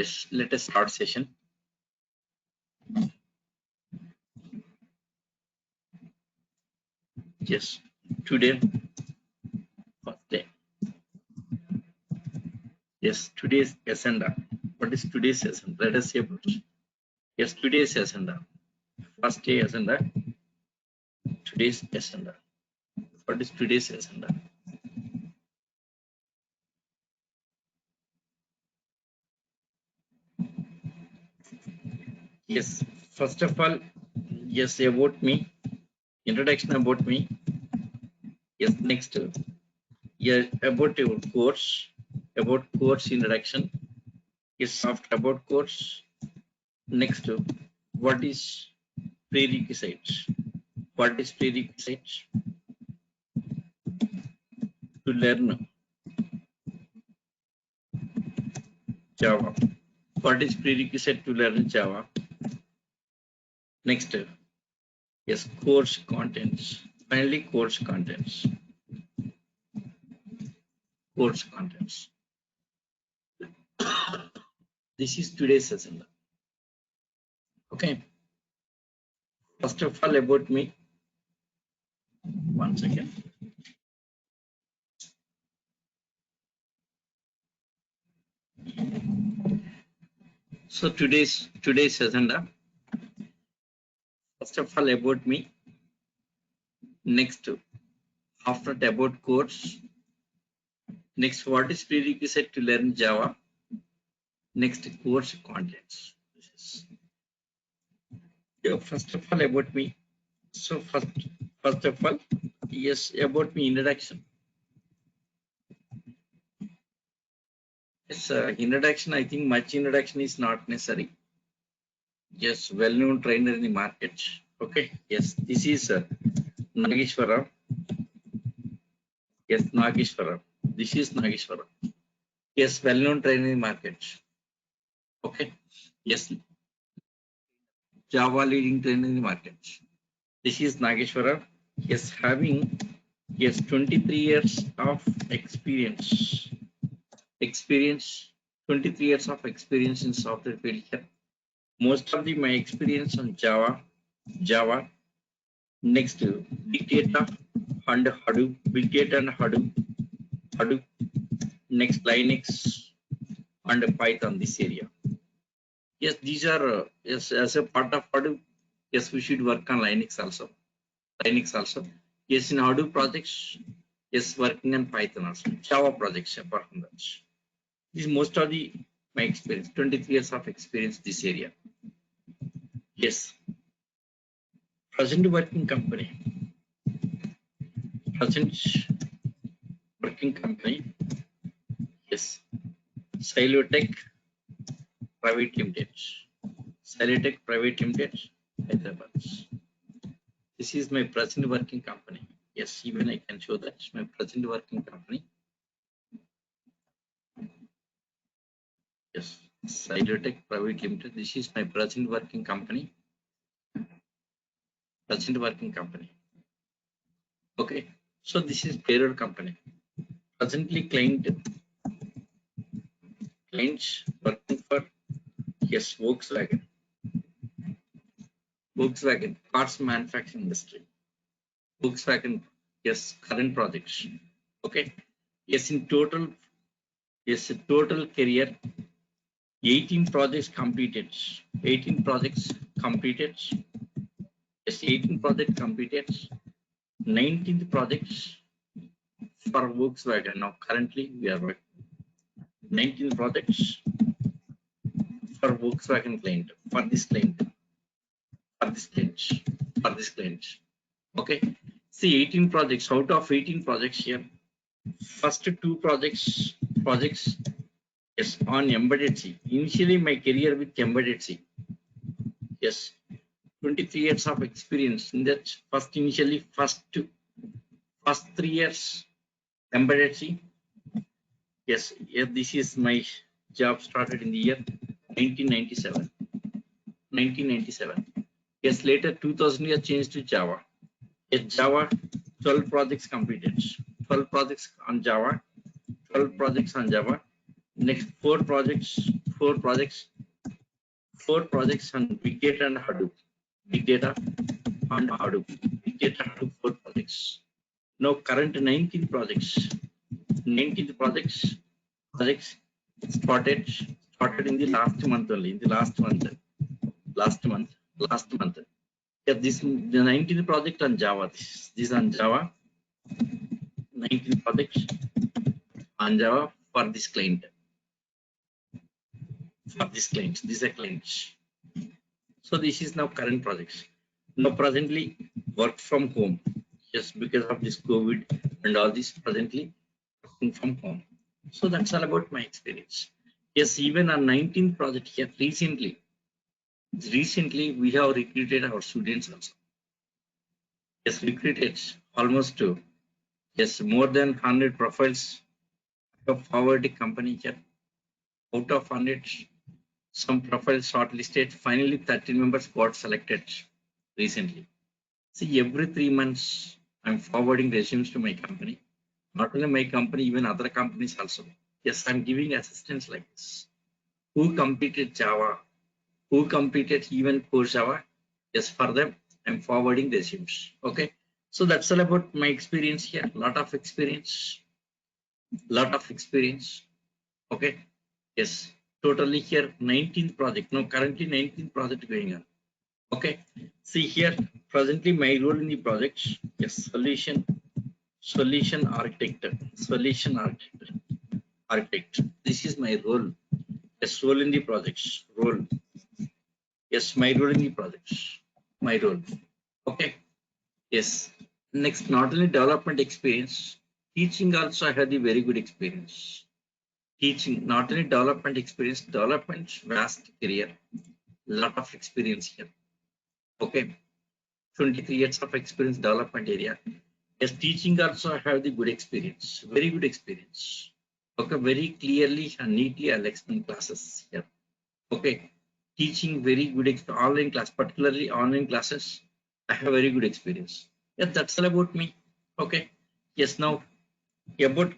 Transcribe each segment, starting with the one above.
Yes, let us start session. Yes, today, first day. Yes, today's agenda. What is today's agenda? Let us see about. Yes, today's agenda. First day agenda. Today's agenda. What is today's agenda? Yes, first of all, yes, about me. Introduction about me. Yes, next. Yeah, about your course. About course introduction. Yes, after about course. Next, what is prerequisites? What is prerequisites to learn Java? What is prerequisite to learn Java? Next, yes, course contents. Finally, course contents. Course contents. This is today's agenda. Okay. First of all, about me. 1 second. So today's agenda. First of all, about me. Next, after that, about course. Next, what is prerequisite to learn Java? Next, course contents. Yeah, first of all, about me. So first of all, yes, about me introduction. Yes, introduction. I think much introduction is not necessary. Yes, well-known trainer in the market. Okay. Yes, this is Nageshwara. Yes, Nageshwara. This is Nageshwara. Yes, well-known trainer in the market. Okay. Yes, Java leading trainer in the market. This is Nageshwara. Yes, having 23 years of experience. 23 years of experience in software field here. Most of my experience on Java. Next, big data and Hadoop, big data and Hadoop. Next, Linux and Python. This area. Yes, these are yes as a part of Hadoop. Yes, we should work on Linux also. Yes, in Hadoop projects. Yes, working on Python also. Java projects apart from that. This is most of my experience. 23 years of experience this area. Yes. Present working company. Yes. Silotech Private Limited. Silotech Private Limited, Hyderabad. This is my present working company. Yes, even I can show that my present working company. Yes, Silotech Private Limited. This is my present working company. Okay, so this is payroll company. Presently, clients working for yes Volkswagen parts manufacturing industry. Volkswagen, yes, current projects. Okay, yes, in total, yes, total career 18 projects completed. 18 projects completed. Yes, 18 projects completed. 19th projects for Volkswagen. Now currently we are working 19 projects for Volkswagen client, for this client. Okay. See 18 projects. Out of 18 projects here, first two projects yes on embedded C. Initially my career with embedded C. Yes, 23 years of experience in that. First 3 years embedded C. Yes, this is my job started in the year 1997. Yes, later 2000 year changed to Java. Yes, Java 12 projects completed. 12 projects on Java. Next, four projects on big data and Hadoop. Big data and Hadoop. Big data and Hadoop, 4 projects. Now current 19 projects. 19 projects started in the last month only. In the last month. Yeah, this the 19th project on Java. This on Java. 19 projects on Java for this client. This is a client. So this is now current projects. Now presently work from home. Yes, because of this COVID and all this, presently working from home. So that's all about my experience. Yes, even on 19th project here recently we have recruited our students also. Yes, recruited almost yes, more than 100 profiles of forwarded company here. Out of 100, some profiles shortlisted. Finally, 13 members got selected recently. See, every 3 months, I'm forwarding resumes to my company. Not only my company, even other companies also. Yes, I'm giving assistance like this. Who completed Java? Who completed even core Java? Yes, for them, I'm forwarding resumes. Okay. So that's all about my experience here. Lot of experience. Okay. Yes. Totally here 19th project. Now currently 19th project going on. Okay. See here, presently my role in the project. Yes, solution architect. This is my role. Yes, role in the projects. Yes, my role in the projects. My role. Okay. Yes. Next, not only development experience, teaching also I had the very good experience. Teaching, not only development experience, development vast career, lot of experience here. Okay, 23 years of experience development area. Yes, teaching also I have the good experience, very good experience. Okay, very clearly and neatly I'll explain classes here. Okay, teaching very good online class, particularly online classes. I have very good experience. Yeah, that's all about me. Okay. Yes, now about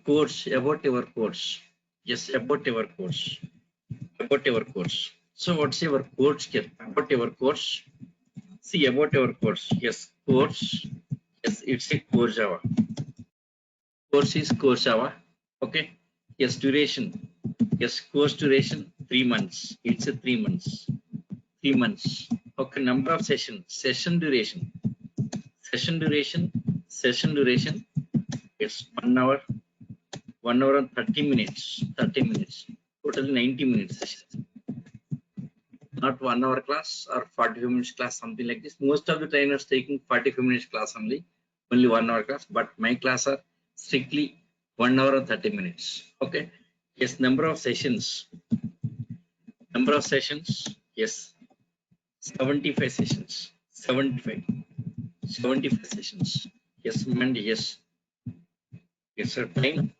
your course. Yes, about your course. So what's your course here? About your course. See about your course. Yes, course. Yes, it's a core Java. Course is core Java. Okay. Yes, duration. Yes, course duration 3 months. It's a 3 months. 3 months. Okay, number of sessions. Session duration. It's 1 hour. 1 hour and 30 minutes. Total 90 minutes session. Not 1 hour class or 45 minutes class, something like this. Most of the trainers taking 45 minutes class only 1 hour class, but my class are strictly 1 hour and 30 minutes. Okay. Yes, number of sessions. Yes, 75 sessions. 75 sessions. Yes, Monday. Yes, sir. Time.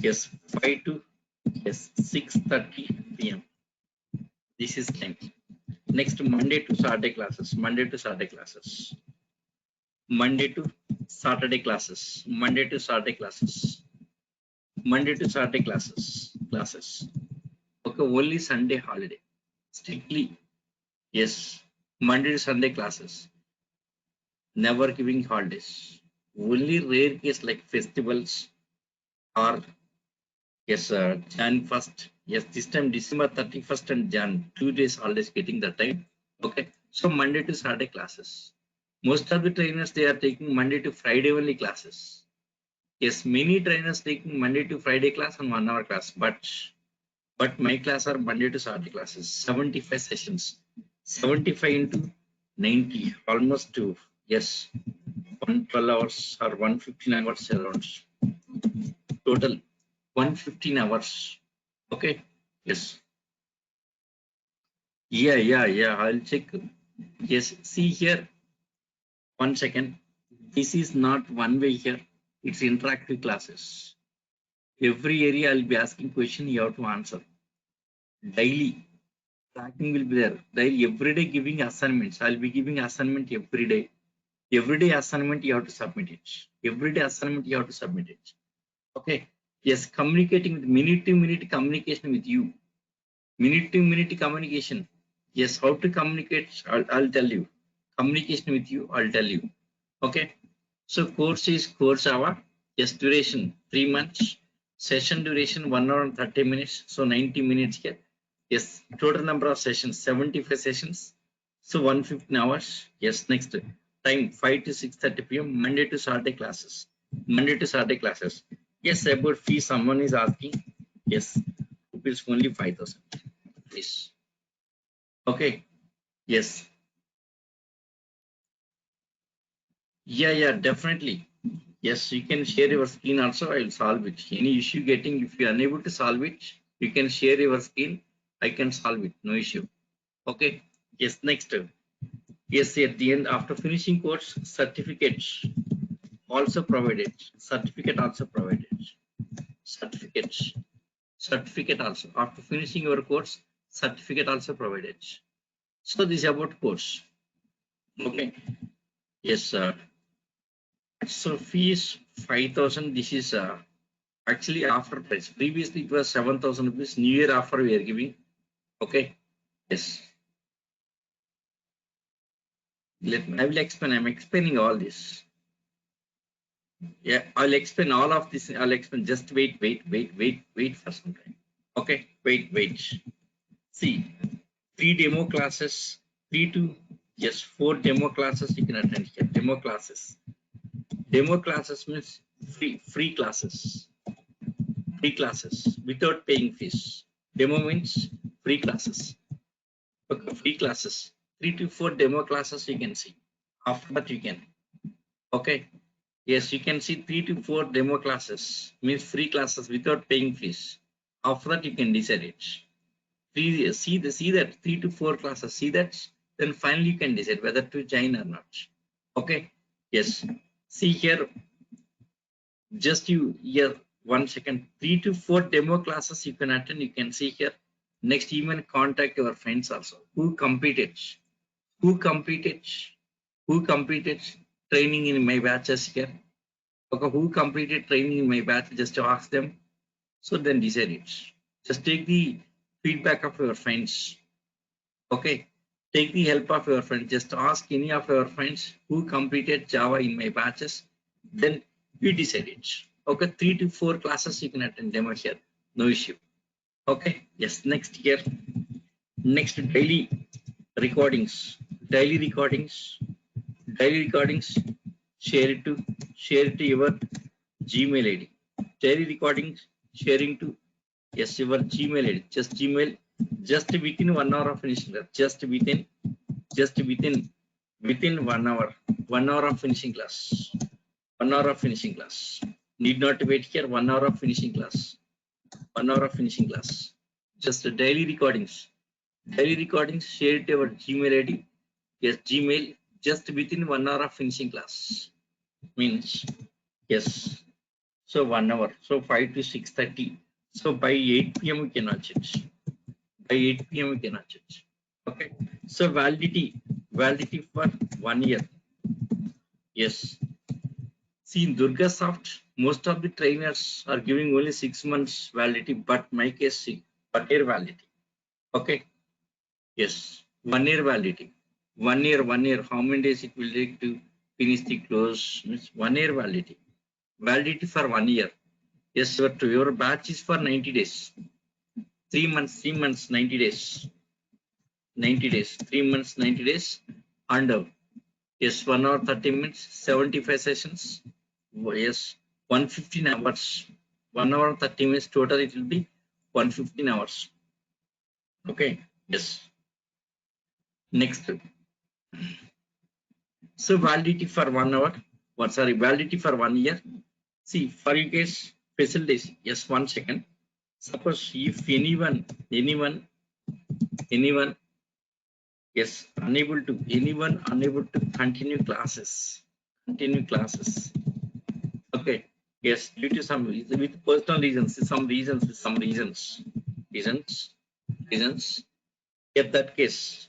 Yes, 5 to 6:30 p.m. This is time. Next, Monday to Saturday classes. Monday to Saturday classes. Okay, only Sunday holiday. Strictly, yes, Monday to Sunday classes. Never giving holidays. Only rare case like festivals or yes, Jan 1st. Yes, this time December 31st and Jan 2 days holidays getting that time. Okay, so Monday to Saturday classes. Most of the trainers they are taking Monday to Friday only classes. Yes, many trainers taking Monday to Friday class and 1 hour class, but my class are Monday to Saturday classes. 75 sessions. 75 into 90, almost to yes, 112 hours or 115 hours around. Total 115 hours. Okay. Yes. Yeah. I'll check. Yes. See here. 1 second. This is not one way here. It's interactive classes. Every area I'll be asking question. You have to answer. Daily tracking will be there. Daily every day giving assignments. I'll be giving assignment every day. Every day assignment you have to submit it. Okay. Yes, communicating with minute to minute communication with you. Minute to minute communication. Yes, how to communicate, I'll tell you. Communication with you, I'll tell you. Okay. So course is course hour. Yes, duration 3 months. Session duration 1 hour and 30 minutes. So 90 minutes here. Yes, total number of sessions 75 sessions. So 115 hours. Yes, next time 5 to 6:30 p.m. Monday to Saturday classes. Monday to Saturday classes. Yes, about fee someone is asking. Yes, rupees only 5,000. Please. Okay. Yes. Yeah, definitely. Yes, you can share your screen also. I will solve it. Any issue getting, if you are unable to solve it, you can share your screen. I can solve it. No issue. Okay. Yes, next. Yes, at the end, after finishing course, certificates also provided. Certificate also provided. Certificates. Certificate also. After finishing your course, certificate also provided. So this is about course. Okay. Yes, sir. So fees 5,000. This is actually offer price. Previously it was 7,000 rupees. New Year offer we are giving. Okay. Yes. Let me. I will explain. I'm explaining all this. Yeah, I'll explain all of this. I'll explain. Just wait for some time. Okay. Wait. See, 3 demo classes. 3 to yes, 4 demo classes you can attend here. Demo classes. Demo classes means free classes. Free classes without paying fees. Demo means free classes. Okay, free classes. 3 to 4 demo classes you can see. After that you can. Okay. Yes, you can see 3 to 4 demo classes means free classes without paying fees. After that you can decide it. See that 3 to 4 classes. See that. Then finally you can decide whether to join or not. Okay. Yes. See here. Just you here 1 second. 3 to 4 demo classes you can attend. You can see here. Next, even contact your friends also who competed, who competed, who completed training in my batches here. Okay, who completed training in my batch? Just to ask them. So then decide it. Just take the feedback of your friends. Okay, take the help of your friends. Just ask any of your friends who completed Java in my batches. Then you decide it. Okay, 3 to 4 classes you can attend demo here. No issue. Okay. Yes. Next here. Next recordings. Daily recordings. Daily recordings. Share it to your Gmail ID. Daily recordings. Sharing to yes your Gmail ID. Just Gmail. Just within 1 hour of finishing class. Within 1 hour. 1 hour of finishing class. 1 hour of finishing class. Need not wait here. 1 hour of finishing class. 1 hour of finishing class. Just daily recordings. Daily recordings shared to our Gmail ID. Yes, Gmail just within 1 hour of finishing class. Means yes. So 1 hour. So 5 to 6:30. So by 8 p.m. we can watch it. By 8 p.m. we can watch it. Okay. So validity for 1 year. Yes. See in DurgaSoft, most of the trainers are giving only 6 months validity, but my case 1 year validity. Okay. Yes. 1 year validity. 1 year, 1 year. How many days it will take to finish the close? Means 1 year validity. Validity for 1 year. Yes, your batch is for 90 days. 3 months, 90 days. 90 days. 3 months, 90 days. And yes, 1 hour, 30 minutes, 75 sessions. Yes, 115 hours. 1 hour, 30 minutes total, it will be 115 hours. Okay. Yes. Next. So validity for 1 hour. Validity for 1 year. See, for you guys, facilities. Yes, 1 second. Suppose if anyone, yes, anyone unable to continue classes. Okay. Yes, due to some with personal reasons, reasons. If that case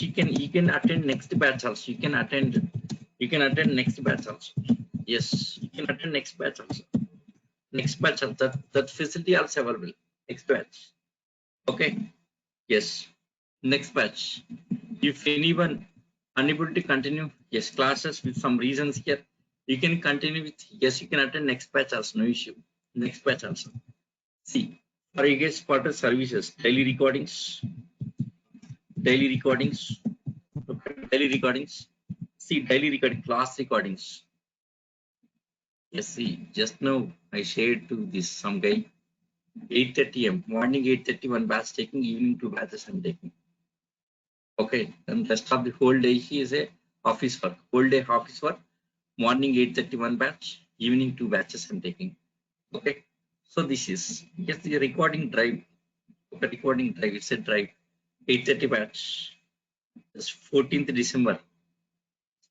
you can attend next batch also. You can attend next batch also. Yes, you can attend next batch also. Next batch of that facility also available. Next batch. Okay. Yes. Next batch. If anyone unable to continue, yes, classes with some reasons here, you can continue with, yes, you can attend next batch also, no issue. Next batch also. See, for you guys quarter services, daily recordings, okay, daily recordings. See, daily recording, class recordings. Yes, see, just now I shared to this some guy, 8:30 am, morning 8:30 one batch taking, evening 2 batches I'm taking. Okay, and rest of the whole day he is a office work, whole day office work, morning 8:30 one batch, evening 2 batches I'm taking. Okay, so this is, yes, the recording drive, okay, recording drive, it's a drive, 8:30 batch, it's 14th December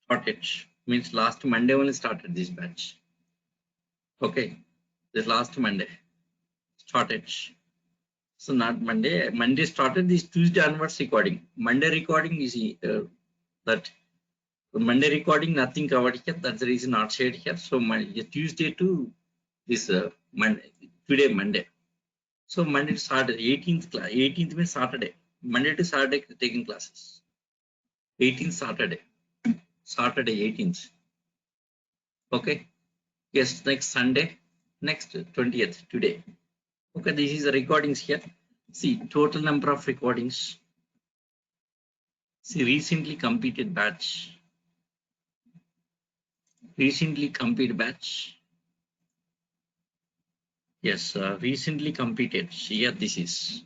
started, means last Monday only started this batch. Okay, this last Monday started. So not Monday. Monday started this Tuesday onwards recording. Monday recording is that Monday recording nothing covered here. That's the reason not shared here. So Tuesday to this Monday, today Monday. So Monday to Saturday, 18th class. 18th means Saturday. Monday to Saturday taking classes. 18th Saturday. Saturday 18th. Okay. Yes. Next Sunday. Next 20th today. Okay. This is the recordings here. See total number of recordings. See, recently completed batch. Recently completed batch. Yes, recently completed. Here this is.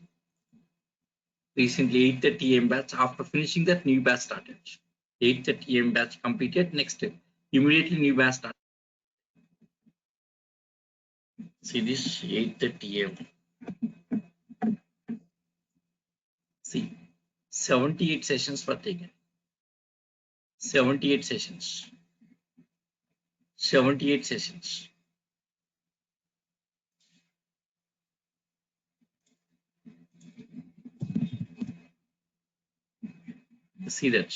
Recently 8:30 am batch. After finishing that, new batch started. 8:30 am batch completed. Next, immediately new batch started. See this 8:30 am. See, 78 sessions were taken. 78 sessions. 78 sessions. See that.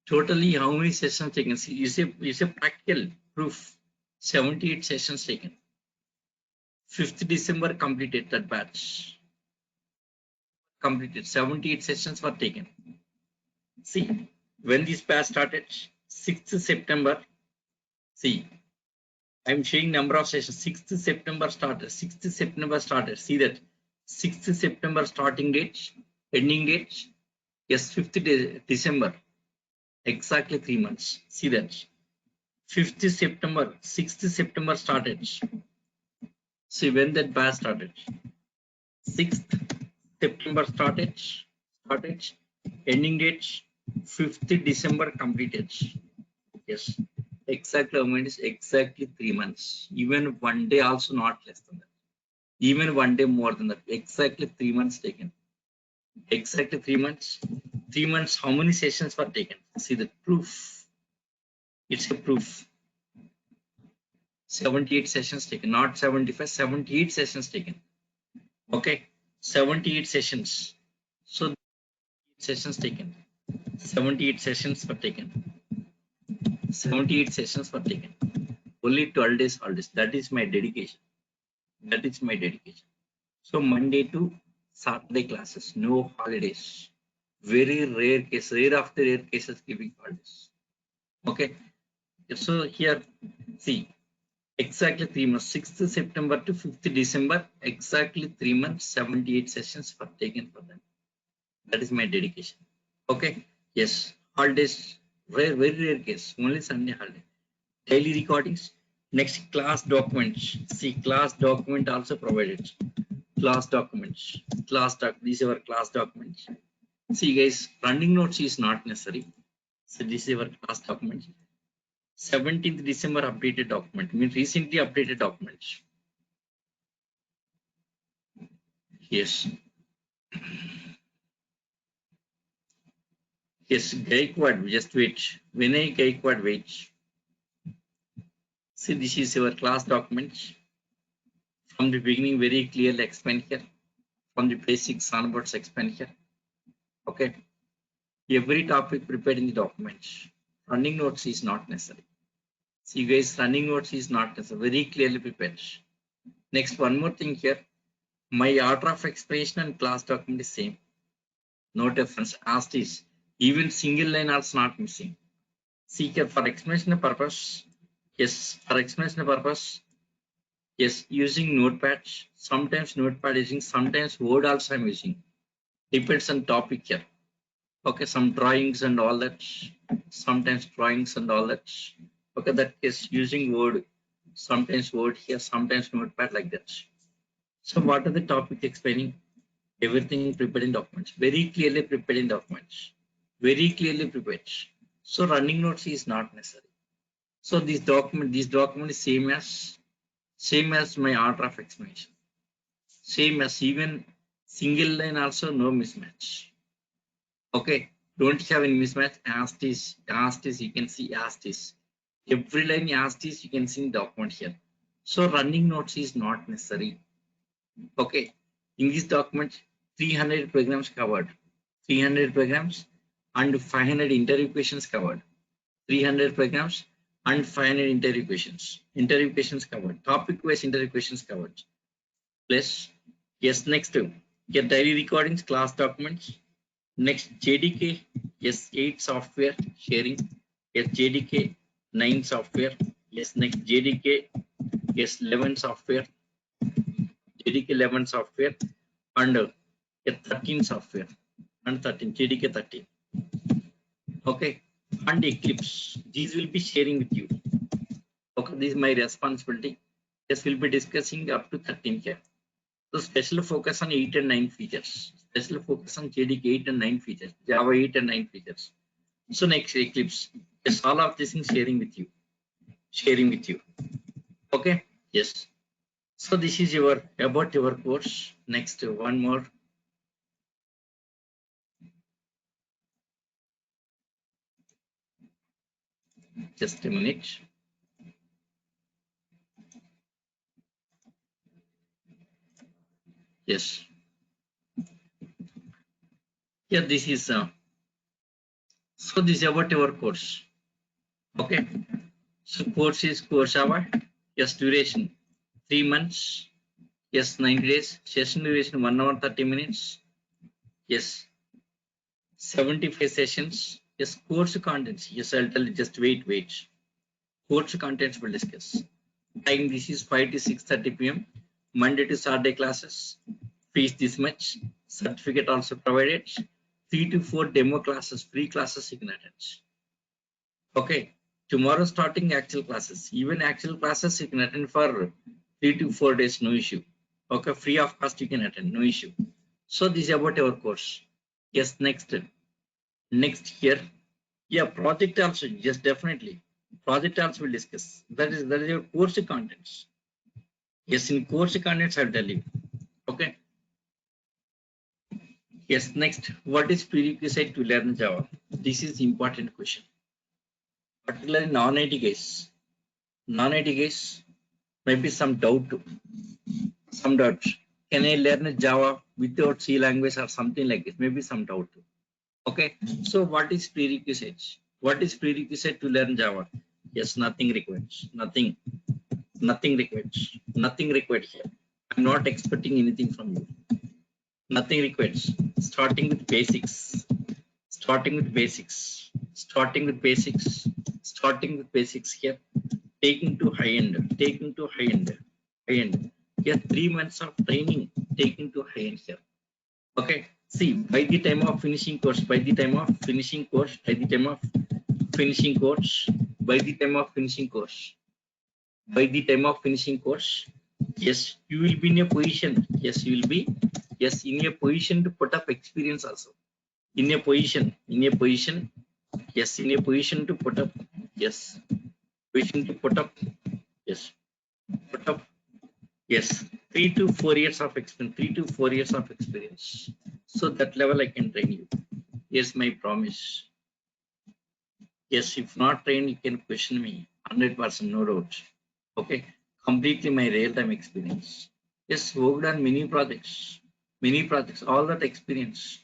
Totally, how many sessions taken? See, is a practical proof. 78 sessions taken. 5th December completed that batch. Completed. 78 sessions were taken. See, when this batch started, 6th September. See, I'm showing number of sessions. 6th September started. 6th September started. See that 6th September starting date, ending date. Yes, 5th December. Exactly 3 months. See that. 5th September, 6th September started. See when that batch started. 6th September started, ending date 5th December completed. Yes, exactly how many is exactly 3 months. Even one day also not less than that. Even one day more than that. Exactly 3 months taken. Exactly 3 months. 3 months, how many sessions were taken? See the proof. It's a proof. 78 sessions taken, not 75, 78 sessions taken. Okay, 78 sessions. So sessions taken. 78 sessions were taken. 78 sessions were taken. Only 12 days holidays. That is my dedication. That is my dedication. So Monday to Saturday classes, no holidays. Very rare case, rare of the rare cases giving holidays. Okay. So here, see, exactly 3 months, 6th September to 5th December, exactly 3 months, 78 sessions were taken for them. That is my dedication. Okay. Yes. Holidays, rare, very rare case. Only Sunday holiday. Daily recordings. Next, class documents. See, class document also provided. Class documents. These are our class documents. See, guys, running notes is not necessary. So this is our class documents. 17th December updated document. Means recently updated documents. Yes. Yes, Gaikwad, just wait. Vinay Gaikwad, wait. See, this is your class document. From the beginning, very clearly explained here. From the basics onwards, explained here. Okay. Every topic prepared in the document. Running notes is not necessary. See guys, running notes is not necessary. Very clearly prepared. Next, one more thing here. My order of explanation and class document is same. No difference as it is. Even single line also not missing. See here for explanation purpose. Yes, for explanation purpose. Yes, using notepad. Sometimes notepad using, sometimes word also I'm using. Depends on topic here. Okay, some drawings and all that. Sometimes drawings and all that. Okay, that is using word. Sometimes word here, sometimes notepad like that. So what are the topic explaining? Everything prepared in documents. Very clearly prepared in documents. Very clearly prepared. So running notes is not necessary. So this document is same as my order of explanation. Same as even single line also no mismatch. Okay, don't have any mismatch. As this you can see as this. Every line as this you can see in document here. So running notes is not necessary. Okay, in this document 300 programs covered, 300 programs and 500 interview questions covered, 300 programs and 500 interview questions covered, topic wise interview questions covered. Plus, yes, next get daily recordings, class documents. Next, JDK, yes, 8 software sharing, yes, JDK 9 software, yes, next JDK, yes, 11 software, JDK 11 software, and 13 software, and 13, JDK 13. Okay, and Eclipse, these will be sharing with you. Okay, this is my responsibility. Yes, we'll be discussing up to 13 here. So special focus on 8 and 9 features. Special focus on JDK 8 and 9 features, Java 8 and 9 features. So next Eclipse, yes, all of this is sharing with you. Okay, yes. So this is your about your course. Next, one more. Just a minute. Yes. Yeah, this is so this is about your course. Okay. So course is course hour. Yes, duration 3 months. Yes, 90 days. Session duration 1 hour 30 minutes. Yes, 75 sessions. Yes, course contents. Yes, I'll tell you. Just wait. Course contents will discuss. Time this is 5 to 6:30 p.m. Monday to Saturday classes. Fees this much. Certificate also provided. 3 to 4 demo classes, free classes you can attend. Okay. Tomorrow starting actual classes. Even actual classes you can attend for 3 to 4 days, no issue. Okay, free of cost you can attend, no issue. So this is about our course. Yes, next here. Yeah, project also, yes, definitely. Project also will discuss. That is your course contents. Yes, in course contents I'll tell you. Okay. Yes, next, what is prerequisite to learn Java? This is important question. Particularly non-IT guys. Non-IT guys, maybe some doubt. Can I learn Java without C language or something like this? Maybe some doubt. Okay. So what is prerequisite? What is prerequisite to learn Java? Yes, nothing required. Nothing required. Nothing required here. I'm not expecting anything from you. Nothing required. Starting with basics. Starting with basics. Starting with basics. Starting with basics here. Taking to high end. Taking to high end. High end. Here 3 months of training. Taking to high end here. Okay. See, by the time of finishing course, by the time of finishing course, by the time of finishing course, by the time of finishing course, by the time of finishing course, yes, you will be in a position. Yes, you will be. Yes, in a position to put up experience also. In a position. Yes, in a position to put up. Yes, position to put up. Yes, put up. Yes, 3 to 4 years of experience. 3 to 4 years of experience. So that level I can train you. Yes, my promise. Yes, if not trained, you can question me. 100%, no doubt. Okay, completely my real-time experience. Yes, worked on many projects, all that experience.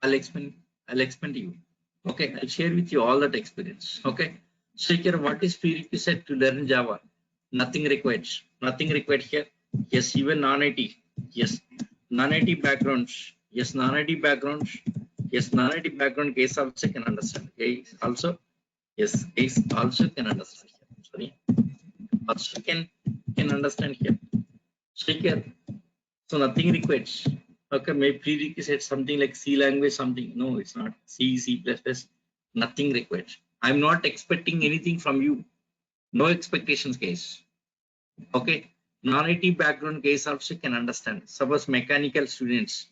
I'll explain to you. Okay, I'll share with you all that experience. Okay, So here, what is prerequisite to learn Java? Nothing required. Nothing required here. Yes, even non-IT. Yes, non-IT backgrounds. Yes, non-IT backgrounds. Yes, non-IT background case also can understand. Case also. Yes, case also can understand here. Sorry, also can understand here. So here, so nothing required. Okay, maybe prerequisite something like C language, something. No, it's not. C, C++. Nothing required. I'm not expecting anything from you. No expectations case. Okay. Non-IT background case also can understand. Suppose mechanical students,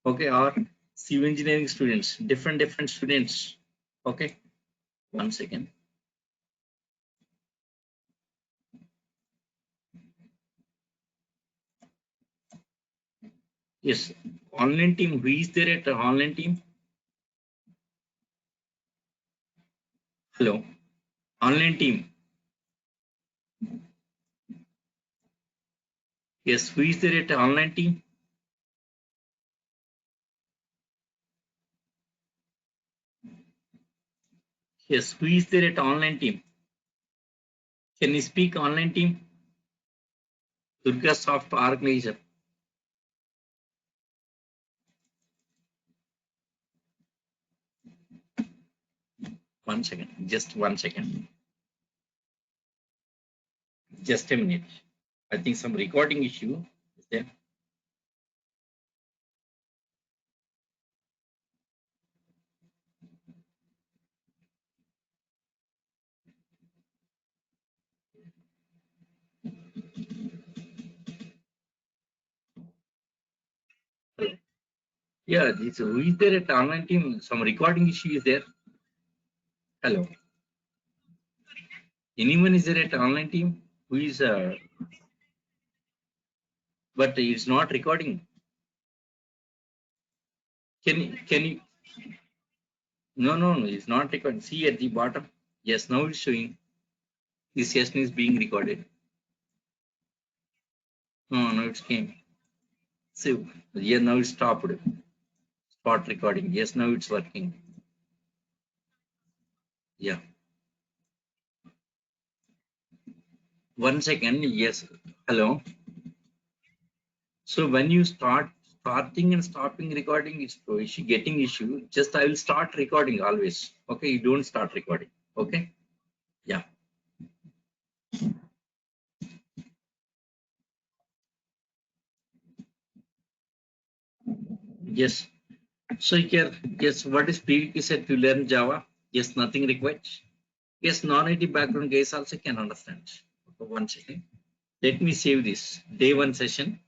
okay, or civil engineering students, different students. Okay. One second. Yes. Online team. Who is there at the online team? Hello. Online team. Yes. Who is there at the online team? Yes. Who is there at the online team? Can you speak online team? Durga Soft Organizer. One second. Just 1 second. Just a minute. I think some recording issue is there. Yeah, this who is there at online team? Some recording issue is there. Hello. Anyone is there at online team? Who is but it's not recording. Can you no, it's not recording. See at the bottom. Yes, now it's showing. This session is being recorded. No, it came. So yeah, now it's stopped. Start recording. Yes, now it's working. Yeah. 1 second. Yes. Hello. So when you starting and stopping recording, it's issue, getting issue. Just I will start recording always. Okay, you don't start recording. Okay. Yeah. Yes. So here, yes, what is prerequisite to learn Java? Yes, nothing required. Yes, non-IT background guys also can understand. Okay, 1 second. Let me save this. Day one session.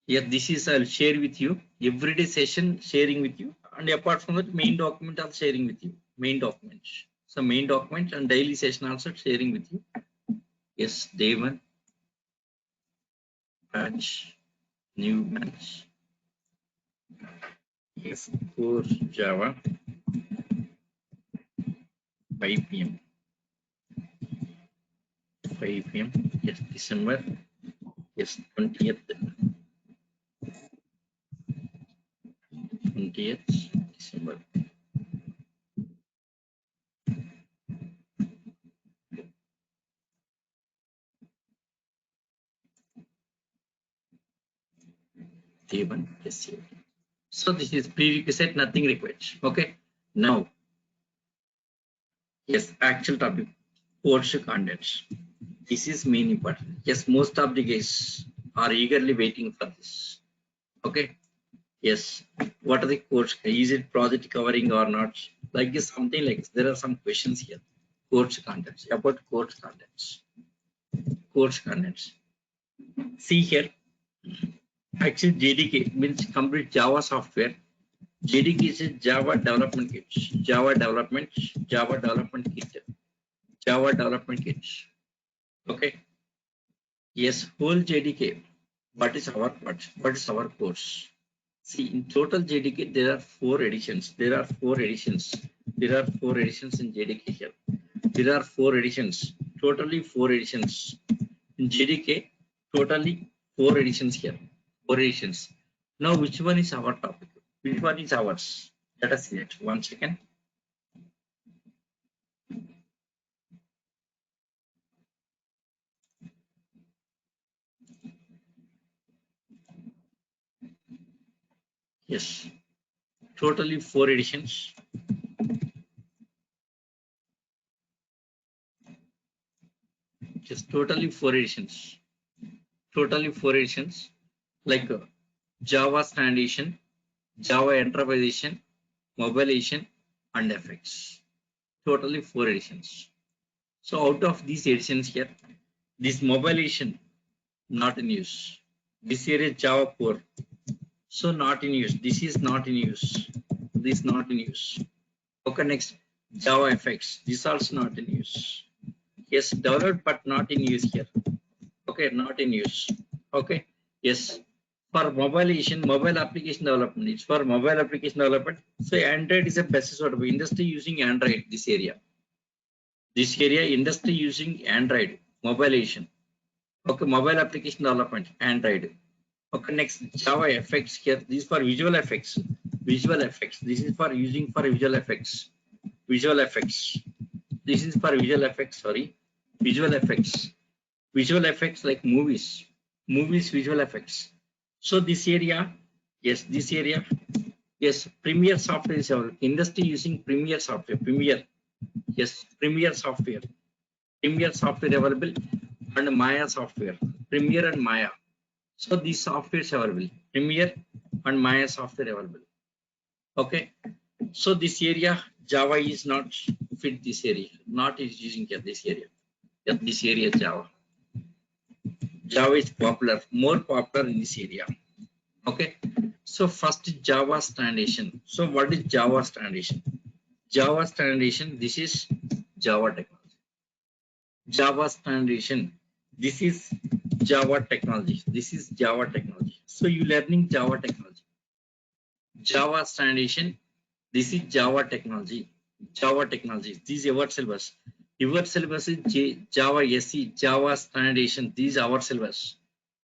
Yeah, this is I'll share with you. Everyday session sharing with you. And apart from that, main document I'll sharing with you. Main document. So main document and daily session also sharing with you. Yes, day one. Batch. New batch. Yes, core Java. 5 p.m. 5 p.m. Yes, December. Yes, 20th. 20th December. Day one. Yes, yes. So this is prerequisite, nothing required. Okay. Now, yes, actual topic, course contents. This is main important. Yes, most of the guys are eagerly waiting for this. Okay. Yes. What are the course? Is it project covering or not? Like this, something like this. There are some questions here. Course contents. About course contents. Course contents. See here. Actually, JDK means complete Java software. JDK is a Java development kit. Java development. Java development kit. Java development kit. Okay. Yes, whole JDK. What is our part? What is our course? See, in total JDK, there are 4 editions. There are 4 editions. There are 4 editions in JDK here. There are 4 editions. Totally 4 editions. In JDK, totally 4 editions here. 4 editions. Now, which one is our topic? Which one is ours? Let us see it. 1 second. Yes, totally 4 editions. Just totally 4 editions. Totally 4 editions like Java Standard Edition, Java Enterprise Edition, Mobile Edition, and FX. Totally 4 editions. So out of these editions here, this Mobile Edition not in use. This here is Java core. So not in use. This is not in use. This not in use. Okay, next Java FX. This also not in use. Yes, developed but not in use here. Okay, not in use. Okay, yes. For mobile application development, it's for mobile application development. So Android is a best sort of industry using Android. This area industry using Android mobile edition. Okay, mobile application development Android. Okay, next Java FX here. This is for visual effects. Visual effects. This is for using for visual effects. Visual effects. This is for visual effects. Sorry, visual effects. Visual effects like movies. Movies visual effects. So this area, yes, this area, yes, Premiere software is our industry using Premiere software. Premiere, yes, Premiere software. Premiere software available and Maya software. Premiere and Maya. So these softwares available. Premiere and Maya software available. Okay. So this area Java is not fit this area. Not is using this area. Yeah, this area Java. Java is popular, more popular in this area. Okay. So first Java Standard Edition. So what is Java Standard Edition? Java Standard Edition. This is Java technology. Java Standard Edition. This is Java technology. This is Java technology. So you learning Java technology. Java Standard Edition. This is Java technology. Java technology. This is our syllabus. Your syllabus is Java SE, Java Standard Edition. These are our syllabus.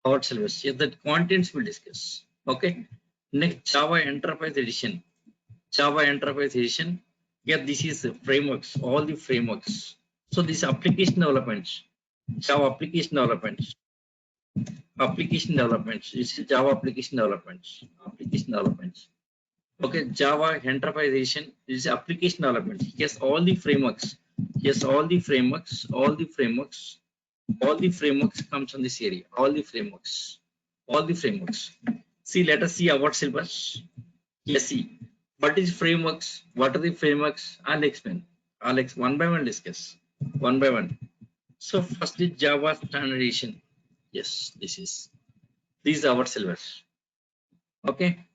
Our syllabus. Yes, the contents we'll discuss. Okay. Next, Java Enterprise Edition. Java Enterprise Edition. Yeah, this is frameworks. All the frameworks. So this application developments. Java application developments. Application developments. This is Java application developments. Application developments. Okay, Java Enterprise Edition. This is application development. Yes, all the frameworks. Yes, all the frameworks. All the frameworks. All the frameworks comes on this area. All the frameworks. All the frameworks. See, let us see our syllabus. Yes, see. What is frameworks? What are the frameworks? I'll explain. One by one discuss. One by one. So first is Java Standard Edition. Yes, this is our syllabus. Okay.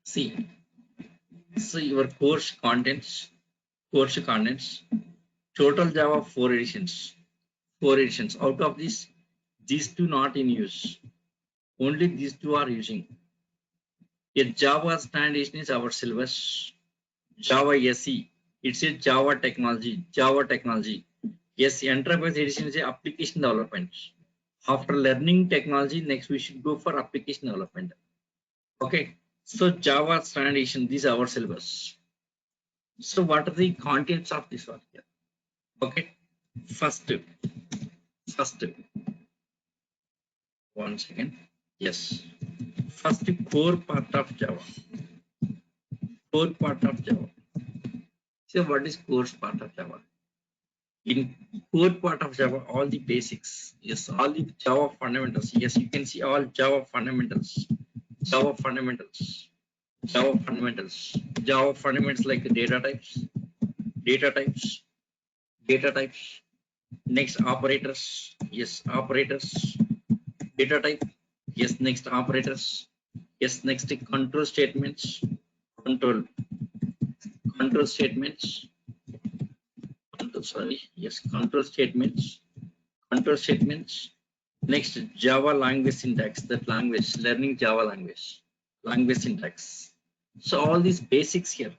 See, so your course contents, total Java 4 editions. 4 editions. Out of this, these two not in use. Only these two are using. A Java Standard Edition is our syllabus. Java SE, it's a Java technology. Java technology. Yes, Enterprise Edition is a application development. After learning technology, next we should go for application development. Okay. So Java Standard Edition, these are our syllabus. So what are the contents of this one here? Okay. First, one second. Yes. First core part of Java. Core part of Java. So what is core part of Java? In core part of Java, all the basics. Yes, all the Java fundamentals. Yes, you can see all Java fundamentals. Java fundamentals. Java fundamentals. Java fundamentals like data types. Data types. Data types. Next operators. Yes, operators. Data type. Yes, next operators. Yes, next control statements. Control statements. Sorry. Yes, control statements. Control statements. Next, Java language syntax. That language, learning Java language. Language syntax. So all these basics here.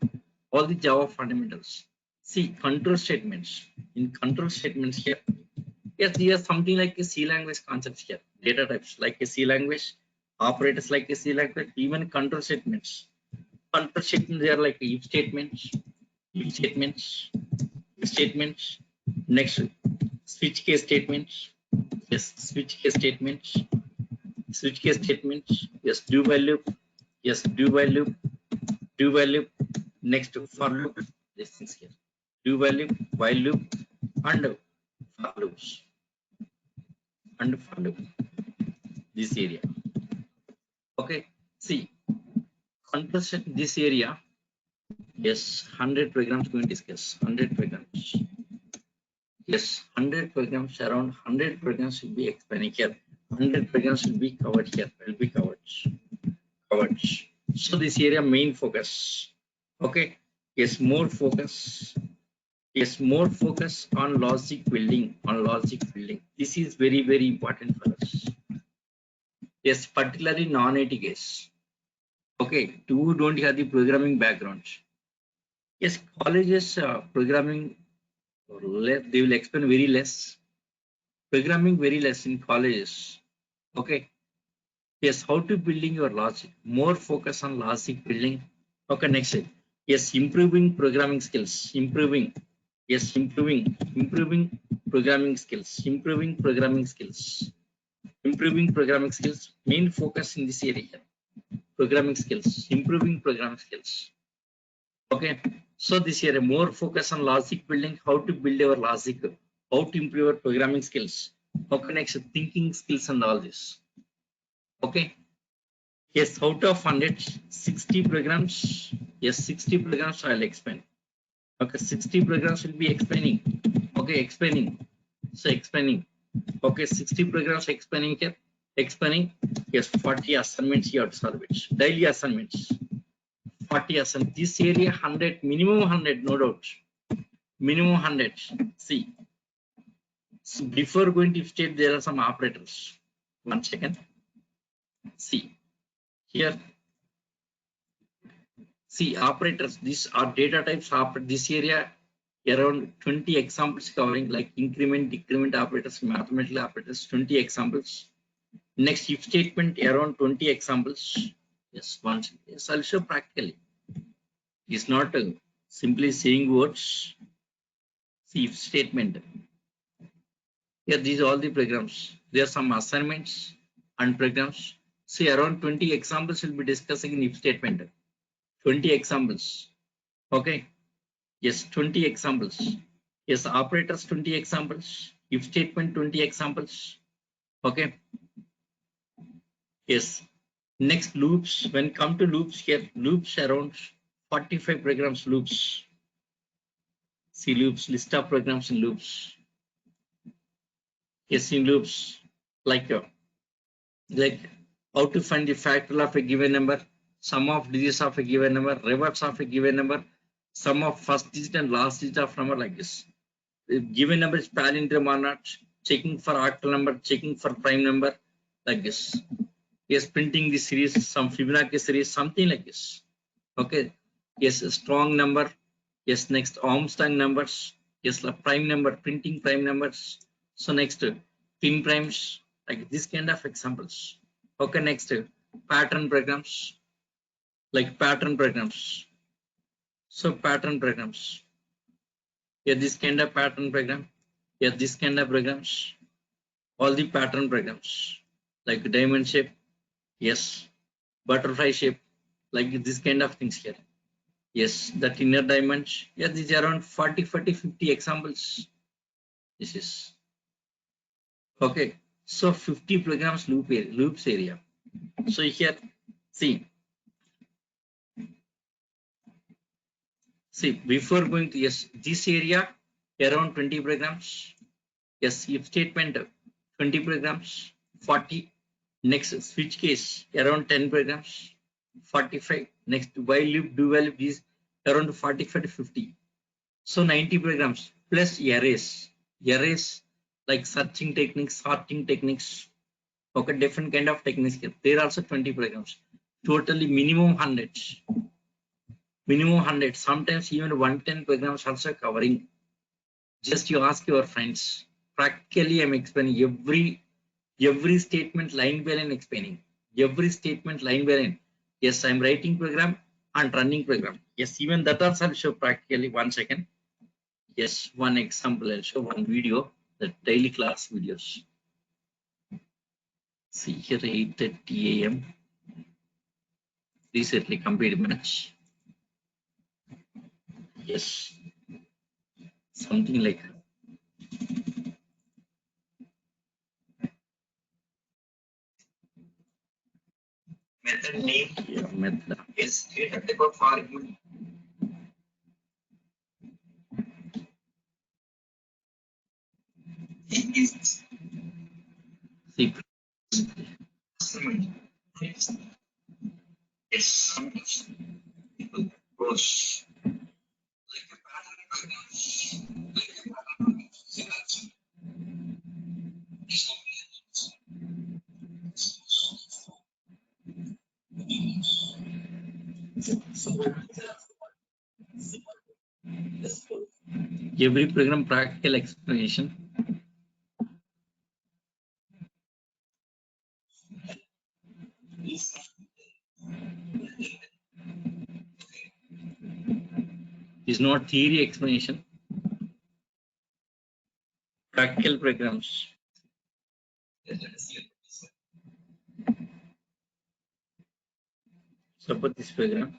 All the Java fundamentals. See, control statements. In control statements here, yes, these are something like a C language concepts here. Data types like a C language, operators like a C language, even control statements. Control statements, they are like if statements, statements. Next, switch case statements. Yes, switch case statements. Switch case statements. Yes, do while loop. Yes, do while loop, next for loop, these things here. Do while loop, and for loops, and for loop, this area. Okay, see, conversation this area. Yes, 100 programs going to discuss, 100 programs. Yes, 100 programs, around 100 programs will be explained here. 100 programs will be covered here, will be covered. So this area main focus. Okay, yes, more focus. Yes, more focus on logic building, This is very, very important for us. Yes, particularly non-IT case. Okay, who don't have the programming background. Yes, colleges programming, they will explain very less. Programming very less in colleges. Okay. Yes, how to building your logic. More focus on logic building. Okay, next. Yes, improving programming skills. Improving. Yes, improving programming skills. Improving programming skills. Improving programming skills. Main focus in this area. Programming skills. Improving programming skills. Okay. So this year more focus on logic building. How to build your logic. How to improve your programming skills. Okay, next. Thinking skills and all this. Okay. Yes, out of 100, 60 programs. Yes, 60 programs I'll explain. Okay, 60 programs will be explaining. Okay, explaining. So explaining. Okay, 60 programs explaining here. Explaining. Yes, 40 assignments you have to solve it. Daily assignments. 40 assignments. This area 100, minimum 100, no doubt. Minimum 100. See. So before going to state, there are some operators. 1 second. See. Here. See, operators, these are data types. This area, around 20 examples covering like increment, decrement operators, mathematical operators, 20 examples. Next, if statement, around 20 examples. Yes, once. Yes, I'll show practically. It's not simply saying words. See, if statement. Here, these are all the programs. There are some assignments and programs. See, around 20 examples will be discussing in if statement. 20 examples. Okay. Yes, 20 examples. Yes, operators 20 examples. If statement 20 examples. Okay. Yes. Next loops. When come to loops here, loops around 45 programs loops. See loops, list of programs in loops. Yes, in loops like how to find the factorial of a given number, sum of digits of a given number, reverse of a given number, sum of first digit and last digit of number like this. If given number is palindrome or not, checking for octal number, checking for prime number, like this. Yes, printing the series, some Fibonacci series, something like this. Okay. Yes, a strong number. Yes, next Armstrong numbers. Yes, prime number, printing prime numbers. So next, pin primes, like this kind of examples. Okay, next, pattern programs, like pattern programs. So pattern programs. Yeah, this kind of pattern program. Yeah, this kind of programs. All the pattern programs, like diamond shape. Yes, butterfly shape, like this kind of things here. Yes, that inner diamond. Yeah, these are around 40, 50 examples. This is okay. So 50 programs loops area. So here, see before going to yes, this area around 20 programs. Yes, if statement 20 programs, 40. Next switch case around 10 programs, 45. Next while loop, do while loop is around 45 to 50. So 90 programs plus arrays like searching techniques, sorting techniques. Okay, different kind of techniques here. There are also 20 programs. Totally minimum 100. Minimum 100. Sometimes even 110 programs also covering. Just you ask your friends. Practically, I'm explaining every statement line by line explaining. Every statement line by line. Yes, I'm writing program and running program. Yes, even that also I'll show practically. 1 second. Yes, one example. I'll show one video, the daily class videos. See here 8:30 a.m. recently completed match. Yes, something like method name. Yeah, method is data type of argument. Is see, yes, goes every program practical explanation is not theory explanation. Practical programs. Suppose this program.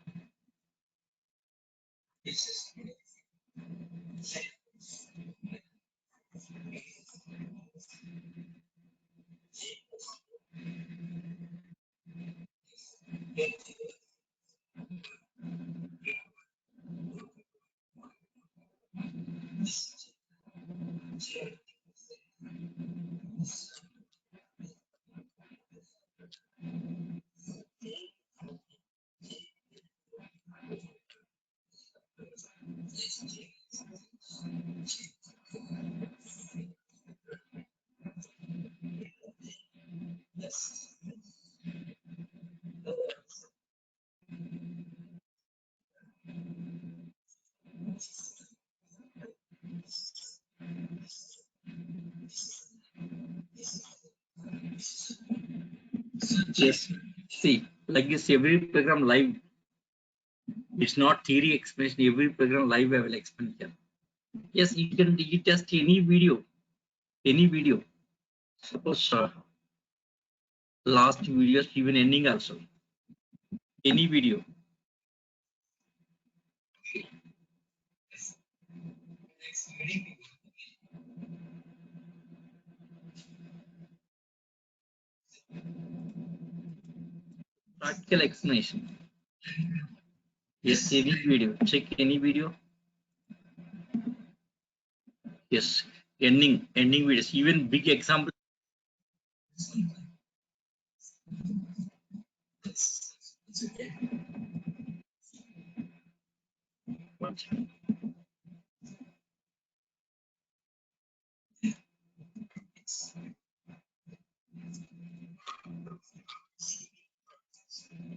Yes. See, like this, every program live. It's not theory explanation. Every program live I will explain here. Yes, you can test any video. Any video. Suppose last videos, even ending also. Any video. Practical explanation. Yes, any video. Check any video. Yes, ending videos. Even big example.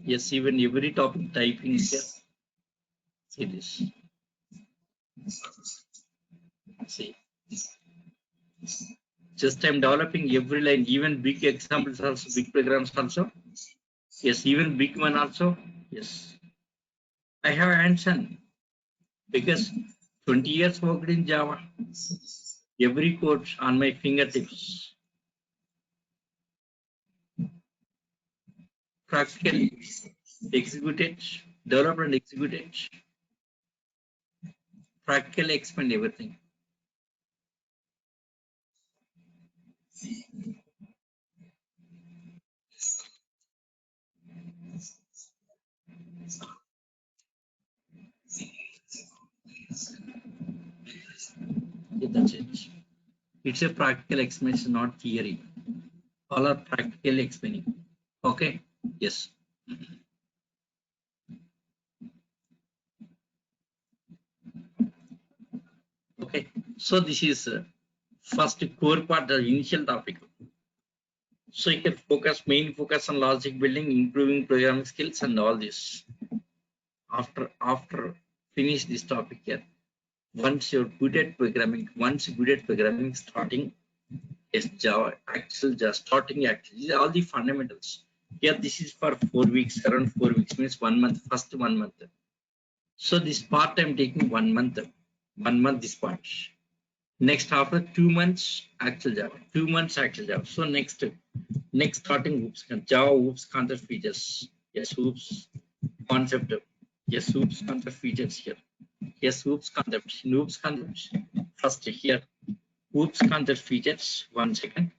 Yes, even every topic typing here. See this. See. Just I'm developing every line, even big examples also, big programs also. Yes, even big one also. Yes. I have hands-on because 20 years worked in Java. Every code on my fingertips. Practically executed, develop and executed. Practically expand everything. Yeah, that's it. It's a practical explanation, not theory. All are practically explaining. Okay. Yes. Okay. So this is first core part, the initial topic. So you can main focus on logic building, improving programming skills, and all this. After finish this topic here, once you're good at programming, starting is Java, actual just starting actually these are all the fundamentals. Yeah, this is for 4 weeks, around 4 weeks means 1 month, first 1 month. So this part I'm taking 1 month, 1 month this part. Next after 2 months actual Java, 2 months actual Java. So next starting hoops, Java hoops concept features. Yes, hoops. concept. Yes, OOPS concept features here. Yes, OOPS concept. OOPS concept. First here, OOPS concept features. 1 second.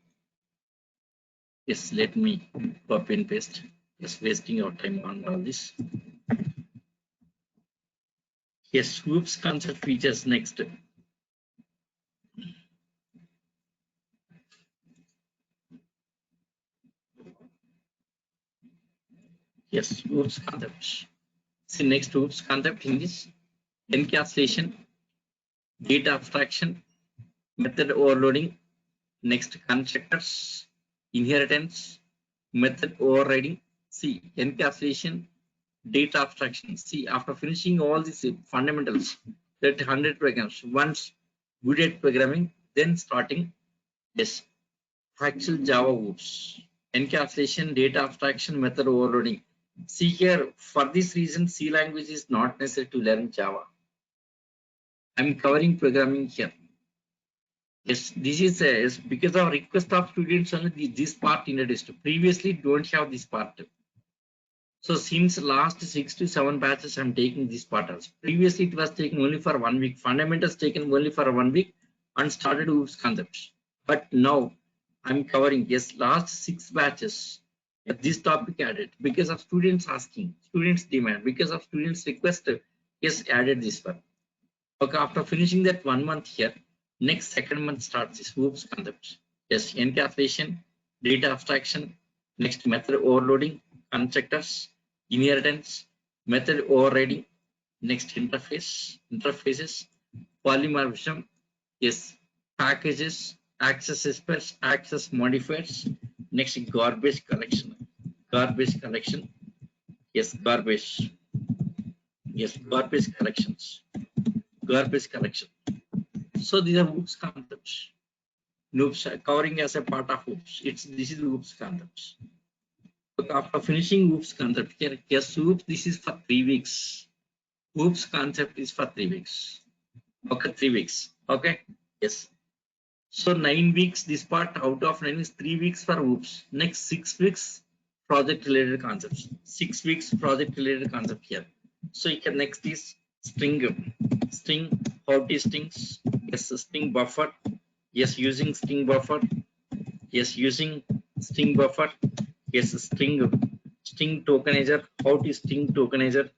Yes, let me copy and paste. Just wasting your time on all this. Yes, OOPS concept features next. Yes, OOPS concept. See next OOPS concept in this encapsulation, data abstraction, method overloading, next constructors, inheritance, method overriding. See encapsulation, data abstraction. See after finishing all these fundamentals, that 100 programs, once good at programming, then starting yes, actual Java OOPS, encapsulation, data abstraction, method overloading. See here, for this reason, C language is not necessary to learn Java. I'm covering programming here. Yes, this is because of request of students only this part introduced. Previously, don't have this part. So since last 6 to 7 batches, I'm taking this part also. Previously, it was taken only for 1 week. Fundamentals taken only for 1 week and started with concepts. But now I'm covering yes last 6 batches. This topic added because of students asking, students demand, because of students request. Yes, added this one. Okay, after finishing that 1 month here, next second month starts this OOPS concepts. Yes, encapsulation, data abstraction, next method overloading, constructors, inheritance, method overriding, next interfaces, polymorphism, yes, packages, access express, access modifiers, next garbage collection, yes, garbage collections, garbage collection. So these are OOPS concepts. Loops covering as a part of OOPS. This is OOPS concepts. But after finishing OOPS concept, here, yes, OOPS, this is for 3 weeks. OOPS concept is for 3 weeks. Okay, 3 weeks. Okay, yes. So 9 weeks, this part out of 9 is 3 weeks for OOPS. Next 6 weeks, project related concepts. 6 weeks, project related concept here. So you can next is string, how to strings, yes, string buffer, yes, using string buffer, yes, using string buffer, yes, string tokenizer, how to string tokenizer,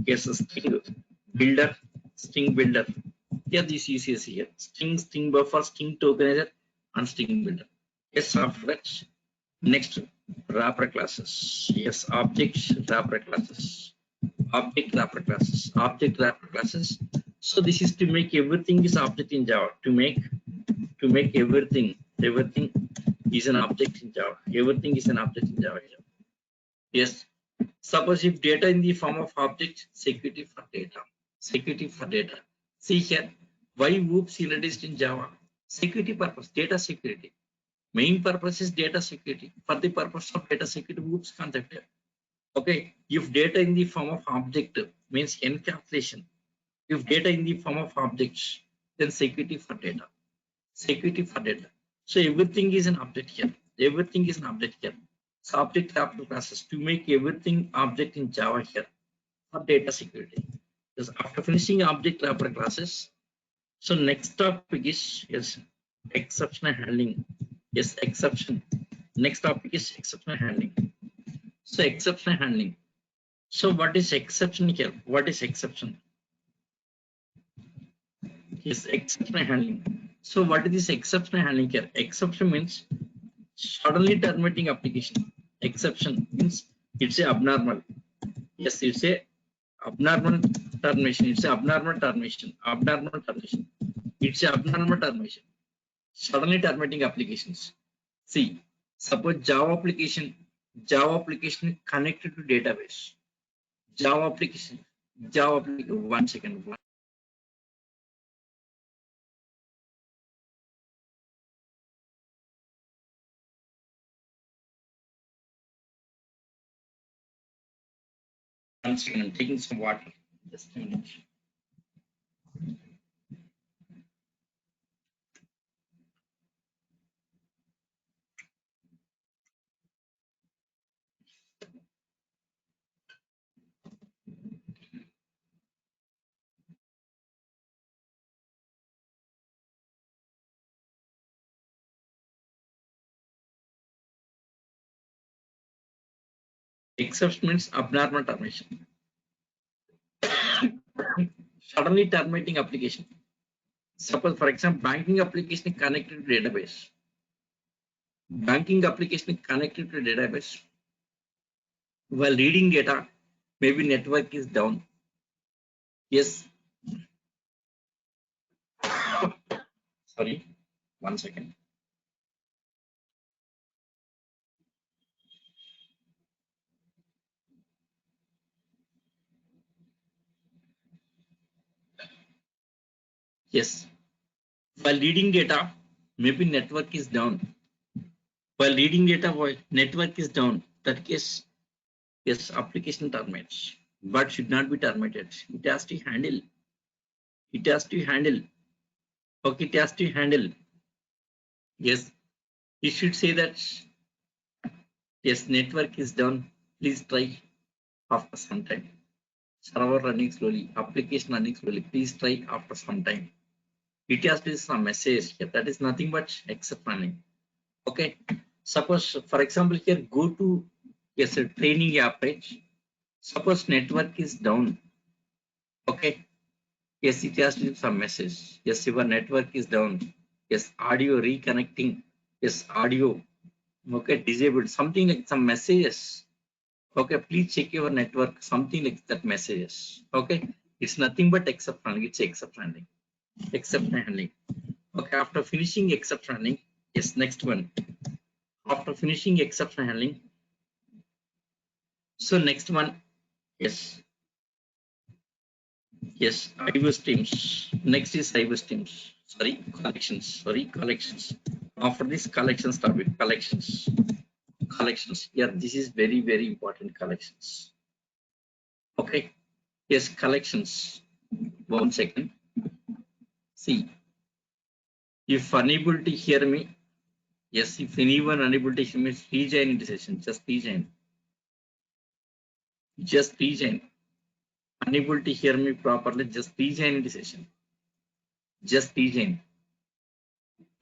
yes, builder, string builder. Yeah, this is here. String buffer, string tokenizer, and string builder. Yes, after that, next wrapper classes. Yes, objects wrapper classes. Object wrapper classes. So this is to make everything is object in Java. To make everything is an object in Java. Everything is an object in Java. Yes. Suppose if data in the form of object, security for data. Security for data. See here, why OOPS introduced in Java? Security purpose, data security. Main purpose is data security. For the purpose of data security, OOPS concept. Okay, if data in the form of object means encapsulation. If data in the form of objects, then security for data. Security for data. So everything is an object here. Everything is an object here. So object wrapper classes to make everything object in Java here for data security. Because after finishing object wrapper classes, so next topic is yes, exception handling. Yes, exception. Next topic is exception handling. So exception handling. So what is exception here? What is exception? Yes, exception handling. So what is this exception handling here? Exception means suddenly terminating application. Exception means it's a abnormal. Yes, it's a abnormal termination. It's a abnormal termination. Abnormal termination. It's a abnormal termination. Suddenly terminating applications. See, suppose Java application connected to database. Java application, 1 second. One second, I'm taking some water. Just a minute. Exception means abnormal termination. Suddenly terminating application. Suppose, for example, banking application connected to database. Banking application connected to database. While reading data, maybe network is down. Yes. Sorry, 1 second. Yes. While reading data, maybe network is down. While reading data, while network is down, that case, yes, application terminates, but should not be terminated. It has to handle. It has to handle. Okay, it has to handle. Yes, you should say that. Yes, network is down. Please try after some time. Server running slowly, application running slowly. Please try after some time. It has to be some message here. That is nothing but except running. Okay. Suppose, for example, here go to yes a training app page. Suppose network is down. Okay. Yes, it has to be some message. Yes, your network is down. Yes, audio reconnecting. Yes, audio. Okay, disabled. Something like some messages. Okay, please check your network. Something like that messages. Okay, it's nothing but except handling. It's except handling. Except handling. Okay, after finishing except handling, yes, next one. After finishing exception handling, so next one, yes, yes, IO streams. Next is IO streams. Sorry, collections. Sorry, collections. After this collections topic, collections, collections. Yeah, this is very very important. Collections. Okay. Yes, collections. 1 second. See, if unable to hear me, yes, if anyone unable to hear me, rejoin the session. Just rejoin. Just rejoin. Unable to hear me properly, just rejoin the session. Just rejoin.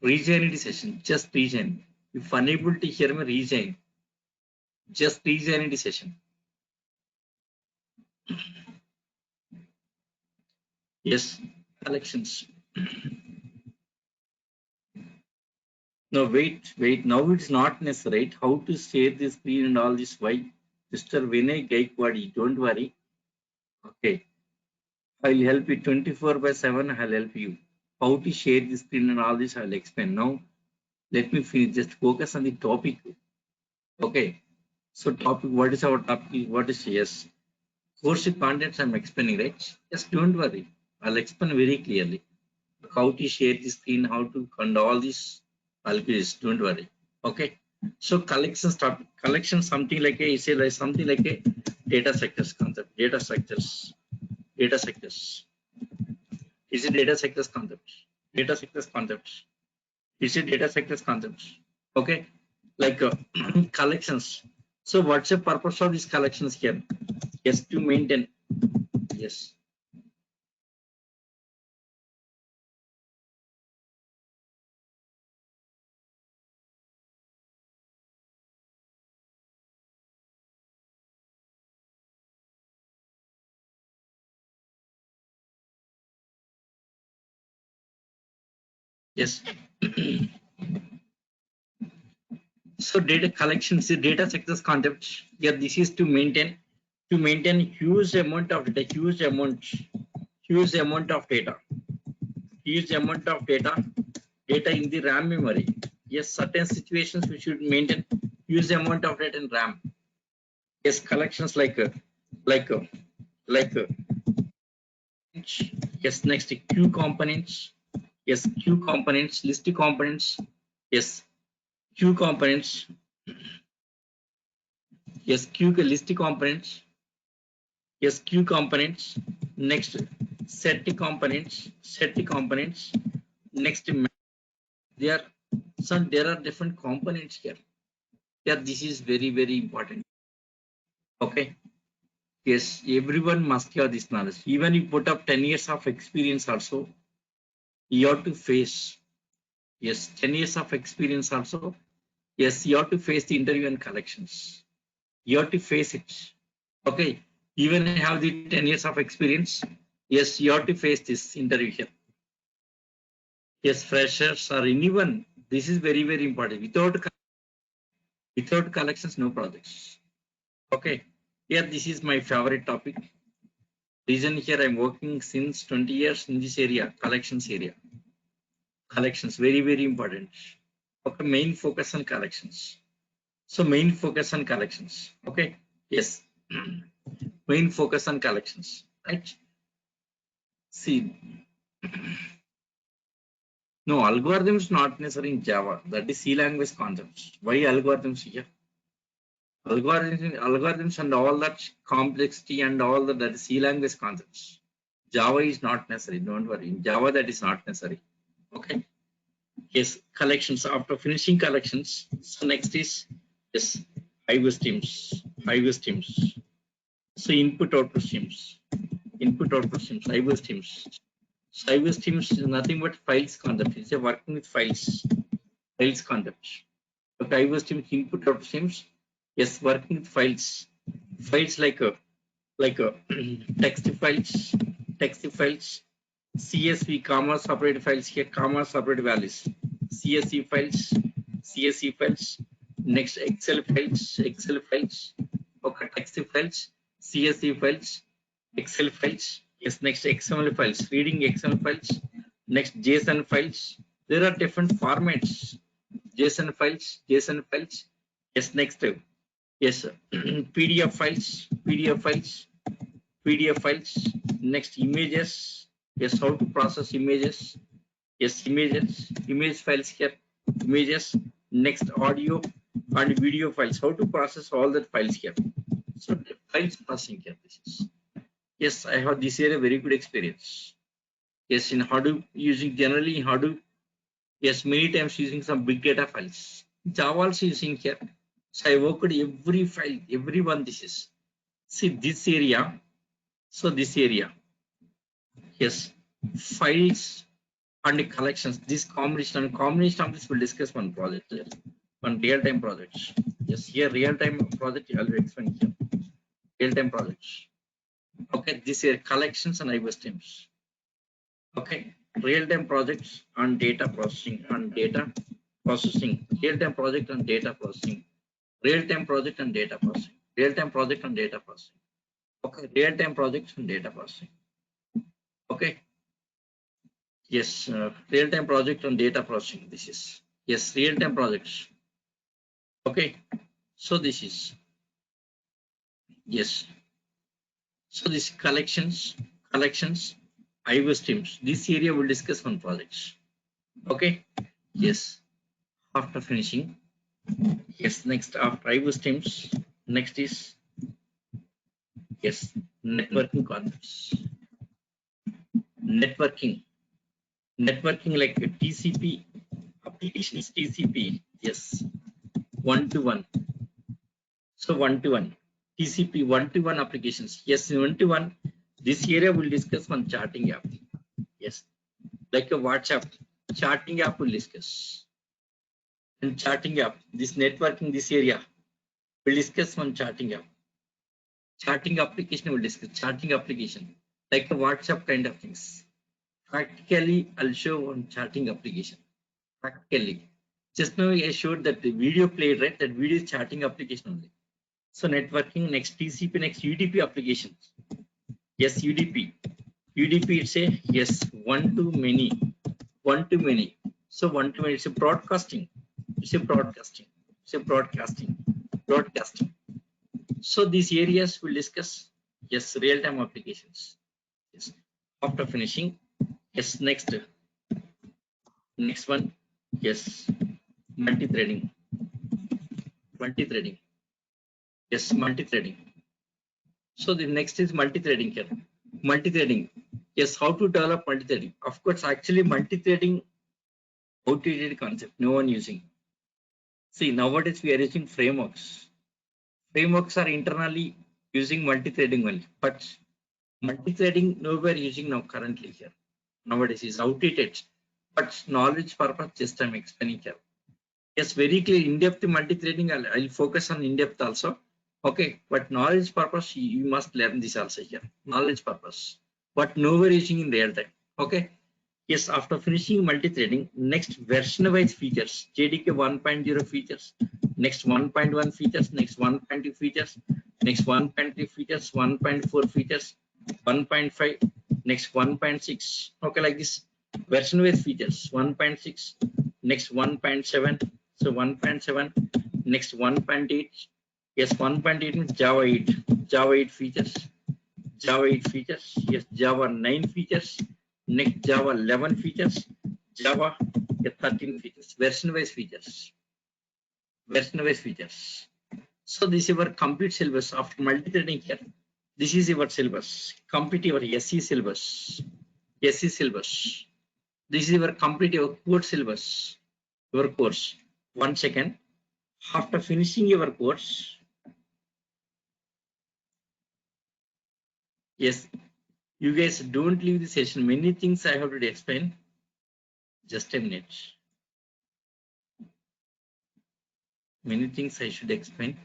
Rejoin the session. Just rejoin. If unable to hear me, rejoin. Just rejoin the session. Yes, collections. No, wait, wait. Now it's not necessary. How to share the screen and all this? Why? Mr. Vinay Gaikwadi, don't worry. Okay. I'll help you 24/7. I'll help you. How to share the screen and all this, I'll explain. Now, let me finish. Just focus on the topic. Okay. So, topic, what is our topic? What is yes? Course contents I'm explaining, right? Just don't worry. I'll explain very clearly. How to share the screen, how to and all this. I'll be don't worry. Okay. So collections topic. Collection something like a say like something like a data sectors concept. Data sectors. Data sectors. Is it data sectors concept? Data sectors concept. Is it data sectors concept? Okay. Like collections. So what's the purpose of these collections here? Yes, to maintain. Yes. Yes. So data collection is a data sectors concept. Yeah, this is to maintain huge amount of data, huge amount of data, huge amount of data in the RAM memory. Yes, certain situations we should maintain huge amount of data in RAM. Yes, collections like uh, like yes, next Q components. Yes, Q components, list components. Yes, Q components. Yes, Q list components. Yes, Q components. Next, set the components. Set the components. Next, there there are different components here. Yeah, this is very very important. Okay. Yes, everyone must have this knowledge. Even you put up 10 years of experience also, you have to face. Yes, 10 years of experience also. Yes, you have to face the interview and collections. You have to face it. Okay. Even I have the 10 years of experience. Yes, you have to face this interview here. Yes, freshers or anyone. This is very, very important. Without collections, no projects. Okay. Yeah, this is my favorite topic. Reason here I'm working since 20 years in this area, collections area. Collections, very, very important. Okay, main focus on collections. So main focus on collections. Okay. Yes. Main focus on collections. Right. See, no, algorithms not necessary in Java. That is C language concepts. Why algorithms here? Algorithms and all that complexity and all that is C language concepts. Java is not necessary. Don't worry. In Java, that is not necessary. Okay. Yes, collections. After finishing collections, so next is yes, IO streams. IO streams. So input output streams. Input output streams. IO streams. So IO streams is nothing but files concept. It's a working with files. Files concept. Okay, IO streams, input output streams. Yes, working with files. Files like a text files, CSV comma separated files here, comma separated values, CSV files, next Excel files, okay, text files, CSV files, Excel files, yes, next XML files, reading XML files, next JSON files. There are different formats, JSON files, yes, next, yes, PDF files, next images, yes, how to process images, yes, image files here, images, next audio and video files, how to process all that files here. So the files processing here, this is, yes, I have this year a very good experience. Yes, in Hadoop, using generally in Hadoop, yes, many times using some big data files. Java also using here. So I worked every file, every one this is. See this area. So this area, yes, files and collections. This combination of this will discuss one project, yes, one real-time projects. Yes, here real-time project I'll explain here. Real-time projects. Okay, this here collections and IO streams. Okay, real-time projects on data processing and data processing. Real-time project and data processing. Real-time project and data processing. Real-time project and data processing. Okay, real-time projects and data processing. Okay. Yes, real-time project and data processing. This is, yes, real-time projects. Okay. So this is, yes. So this collections, IO streams. This area will discuss on projects. Okay. Yes. After finishing, yes. Next after IO streams, next is, yes, networking concepts. Networking like TCP applications. TCP. Yes. One-to-one. So one-to-one. TCP one-to-one applications. Yes, one-to-one. This area will discuss one chatting app. Yes, like a WhatsApp chatting app will discuss. And chatting app, this networking, this area will discuss one chatting app. Chatting application will discuss chatting application like a WhatsApp kind of things. Practically, I'll show one chatting application. Practically, just now I showed that the video played, right? That video is chatting application only. So networking, next TCP, next UDP applications. Yes, UDP. UDP, it's a, yes, one to many. So one to many, it's a broadcasting. Broadcasting. So these areas will discuss, yes, real-time applications. Yes. After finishing, yes, next one, yes, multi-threading. Yes, multi-threading. So the next is multi-threading here. Multi-threading. Yes, how to develop multi-threading? Of course, actually multi-threading outdated concept, no one using. See, nowadays we are using frameworks. Frameworks are internally using multi-threading only, but multi-threading nowhere using now currently here. Nowadays is outdated, but knowledge purpose just I'm explaining here. Yes, very clear in-depth multi-threading. I'll focus on in-depth also. Okay, but knowledge purpose, you must learn this also here. Knowledge purpose, but nowhere using in real time. Okay. Yes, after finishing multi-threading, next version-wise features, JDK 1.0 features, next 1.1 features, next 1.2 features, next 1.3 features, 1.4 features, 1.5, next 1.6. Okay, like this. Version-wise features, 1.6, next 1.7, so 1.7, next 1.8. Yes, 1.8 means Java 8, Java 8 features, Java 8 features, yes, Java 9 features, next Java 11 features, Java 13 features, version-wise features, version-wise features. So this is your complete syllabus after multi-threading here. This is your syllabus, complete your SE syllabus, SE syllabus. This is your complete your course syllabus, your course. 1 second. After finishing your course, yes, you guys don't leave the session. Many things I have to explain. Just a minute. Many things I should explain.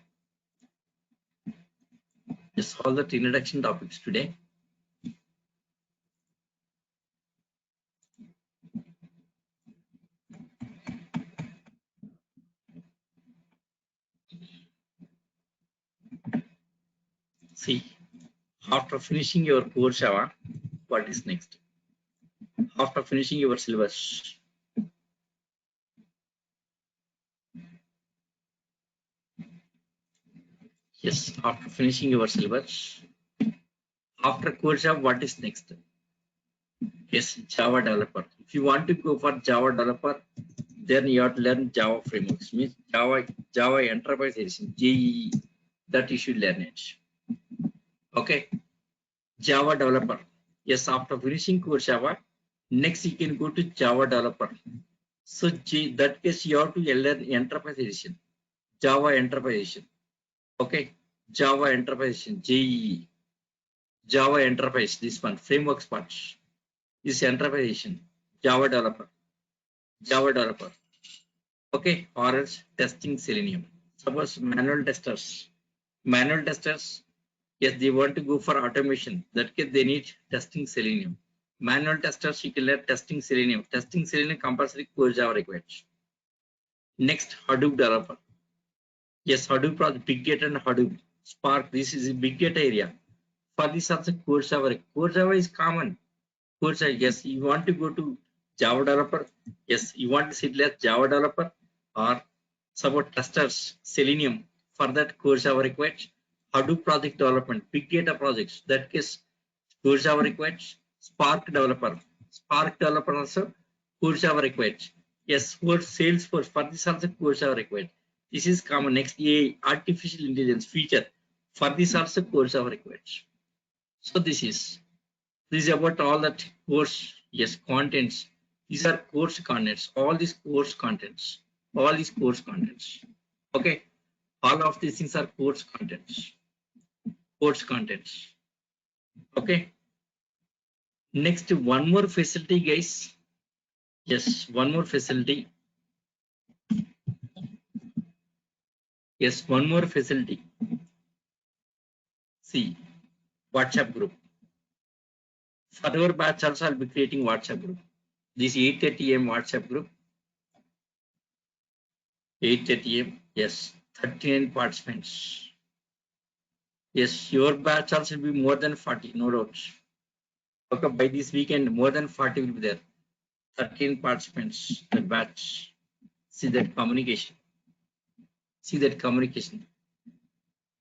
Just all the introduction topics today. See, after finishing your core Java, what is next? After finishing your syllabus, yes, after finishing your syllabus, after core Java, what is next? Yes, Java developer. If you want to go for Java developer, then you have to learn Java frameworks. Means Java Enterprise Edition, JEE. That you should learn it. Okay, Java developer. Yes, after finishing core Java, next you can go to Java developer. So that case you have to learn Enterprise Edition, Java Enterprise Edition. Okay, Java Enterprise Edition, JEE, Java Enterprise. This one frameworks part. This Enterprise Edition, Java developer, Java developer. Okay, or else testing Selenium. Suppose manual testers. Yes, they want to go for automation. That case they need testing Selenium. Manual testers, you can learn testing Selenium. Testing Selenium compulsory core Java required. Next, Hadoop developer. Yes, Hadoop project, Big Data and Hadoop, Spark. This is a big data area. For this also core Java. Core Java is common. Core Java, yes, you want to go to Java developer. Yes, you want to sit like Java developer or support testers, Selenium. For that core Java required. Hadoop project development, big data projects. That case core Java required. Spark developer. Spark developer also core Java required. Yes, for Salesforce. For this also core Java required. This is common. Next, AI, artificial intelligence feature. For this also core Java required. So this is about all that course. Yes, contents. These are course contents. All these course contents. All these course contents. Okay. All of these things are course contents. Course contents. Okay. Next, one more facility, guys. Yes, one more facility. Yes, one more facility. See, WhatsApp group. For your batch also, I'll be creating WhatsApp group. This 8:30 AM WhatsApp group. 8:30 AM. Yes, 39 participants. Yes, your batch also will be more than 40, no doubt. Okay, by this weekend, more than 40 will be there. 13 participants, the batch. See that communication. See that communication.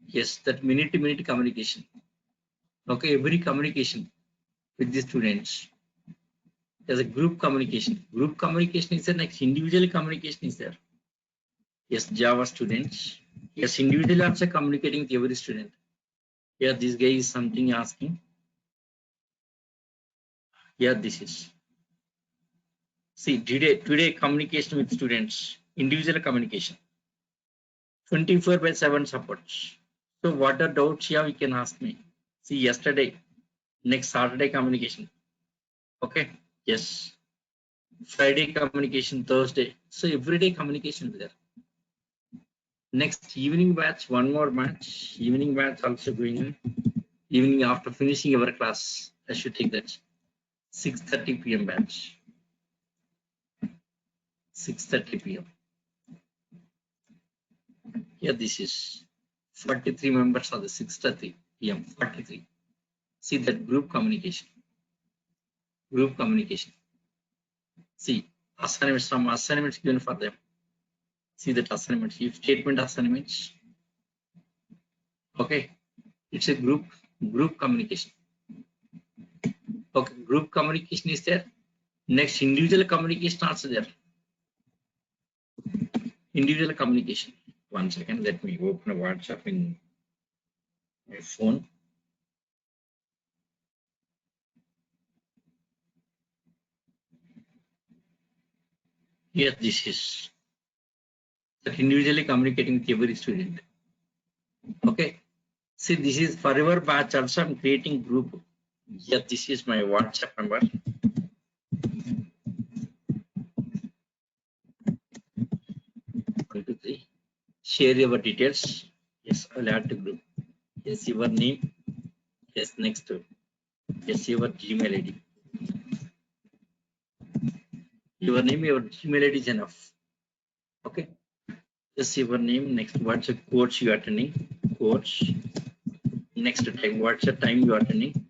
Yes, that minute to minute communication. Okay, every communication with the students. There's a group communication. Group communication is the next individual communication is there. Yes, Java students. Yes, individually also communicating with every student. Yeah, this guy is something asking. Yeah, this is. See, today communication with students, individual communication, 24/7 supports. So what are doubts here you can ask me. See, yesterday, next Saturday communication. Okay, yes. Friday communication, Thursday. So everyday communication is there. Next evening batch, one more match. Evening batch also going on. Evening after finishing our class, I should take that. 6:30 p.m. batch. 6:30 p.m. Here this is 43 members of the 6:30 p.m. 43. See that group communication. Group communication. See assignments, some assignments given for them. See that assignments, if statement assignments. Okay, it's a group communication. Okay, group communication is there. Next, individual communication also there. Individual communication. 1 second, let me open a WhatsApp in my phone. Here this is that individually communicating with every student. Okay, see this is forever batch also. I'm creating group. Here this is my WhatsApp number. 1, 2, 3. Share your details. Yes, I'll add to group. Yes, your name. Yes, next. Yes, your Gmail ID. Your name, your Gmail ID is enough. Okay. Just your name. Next, what's the course you are attending? Course. Next time, what's the time you are attending?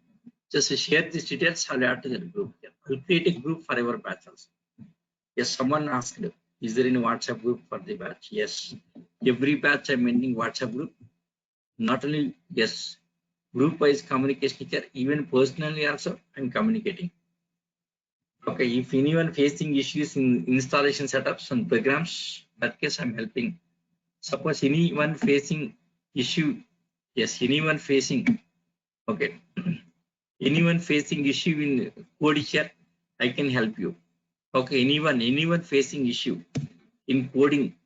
Just share these details. I'll add to the group. I'll create a group for our batch also. Yes, someone asked, is there any WhatsApp group for the batch? Yes. Every batch I'm maintaining WhatsApp group. Not only yes, group wise communication here, even personally also I'm communicating. Okay, if anyone facing issues in installation setups and programs, that case I'm helping. Suppose anyone facing issue, yes, anyone facing, okay, anyone facing issue in code here, I can help you. Okay, anyone facing issue in coding,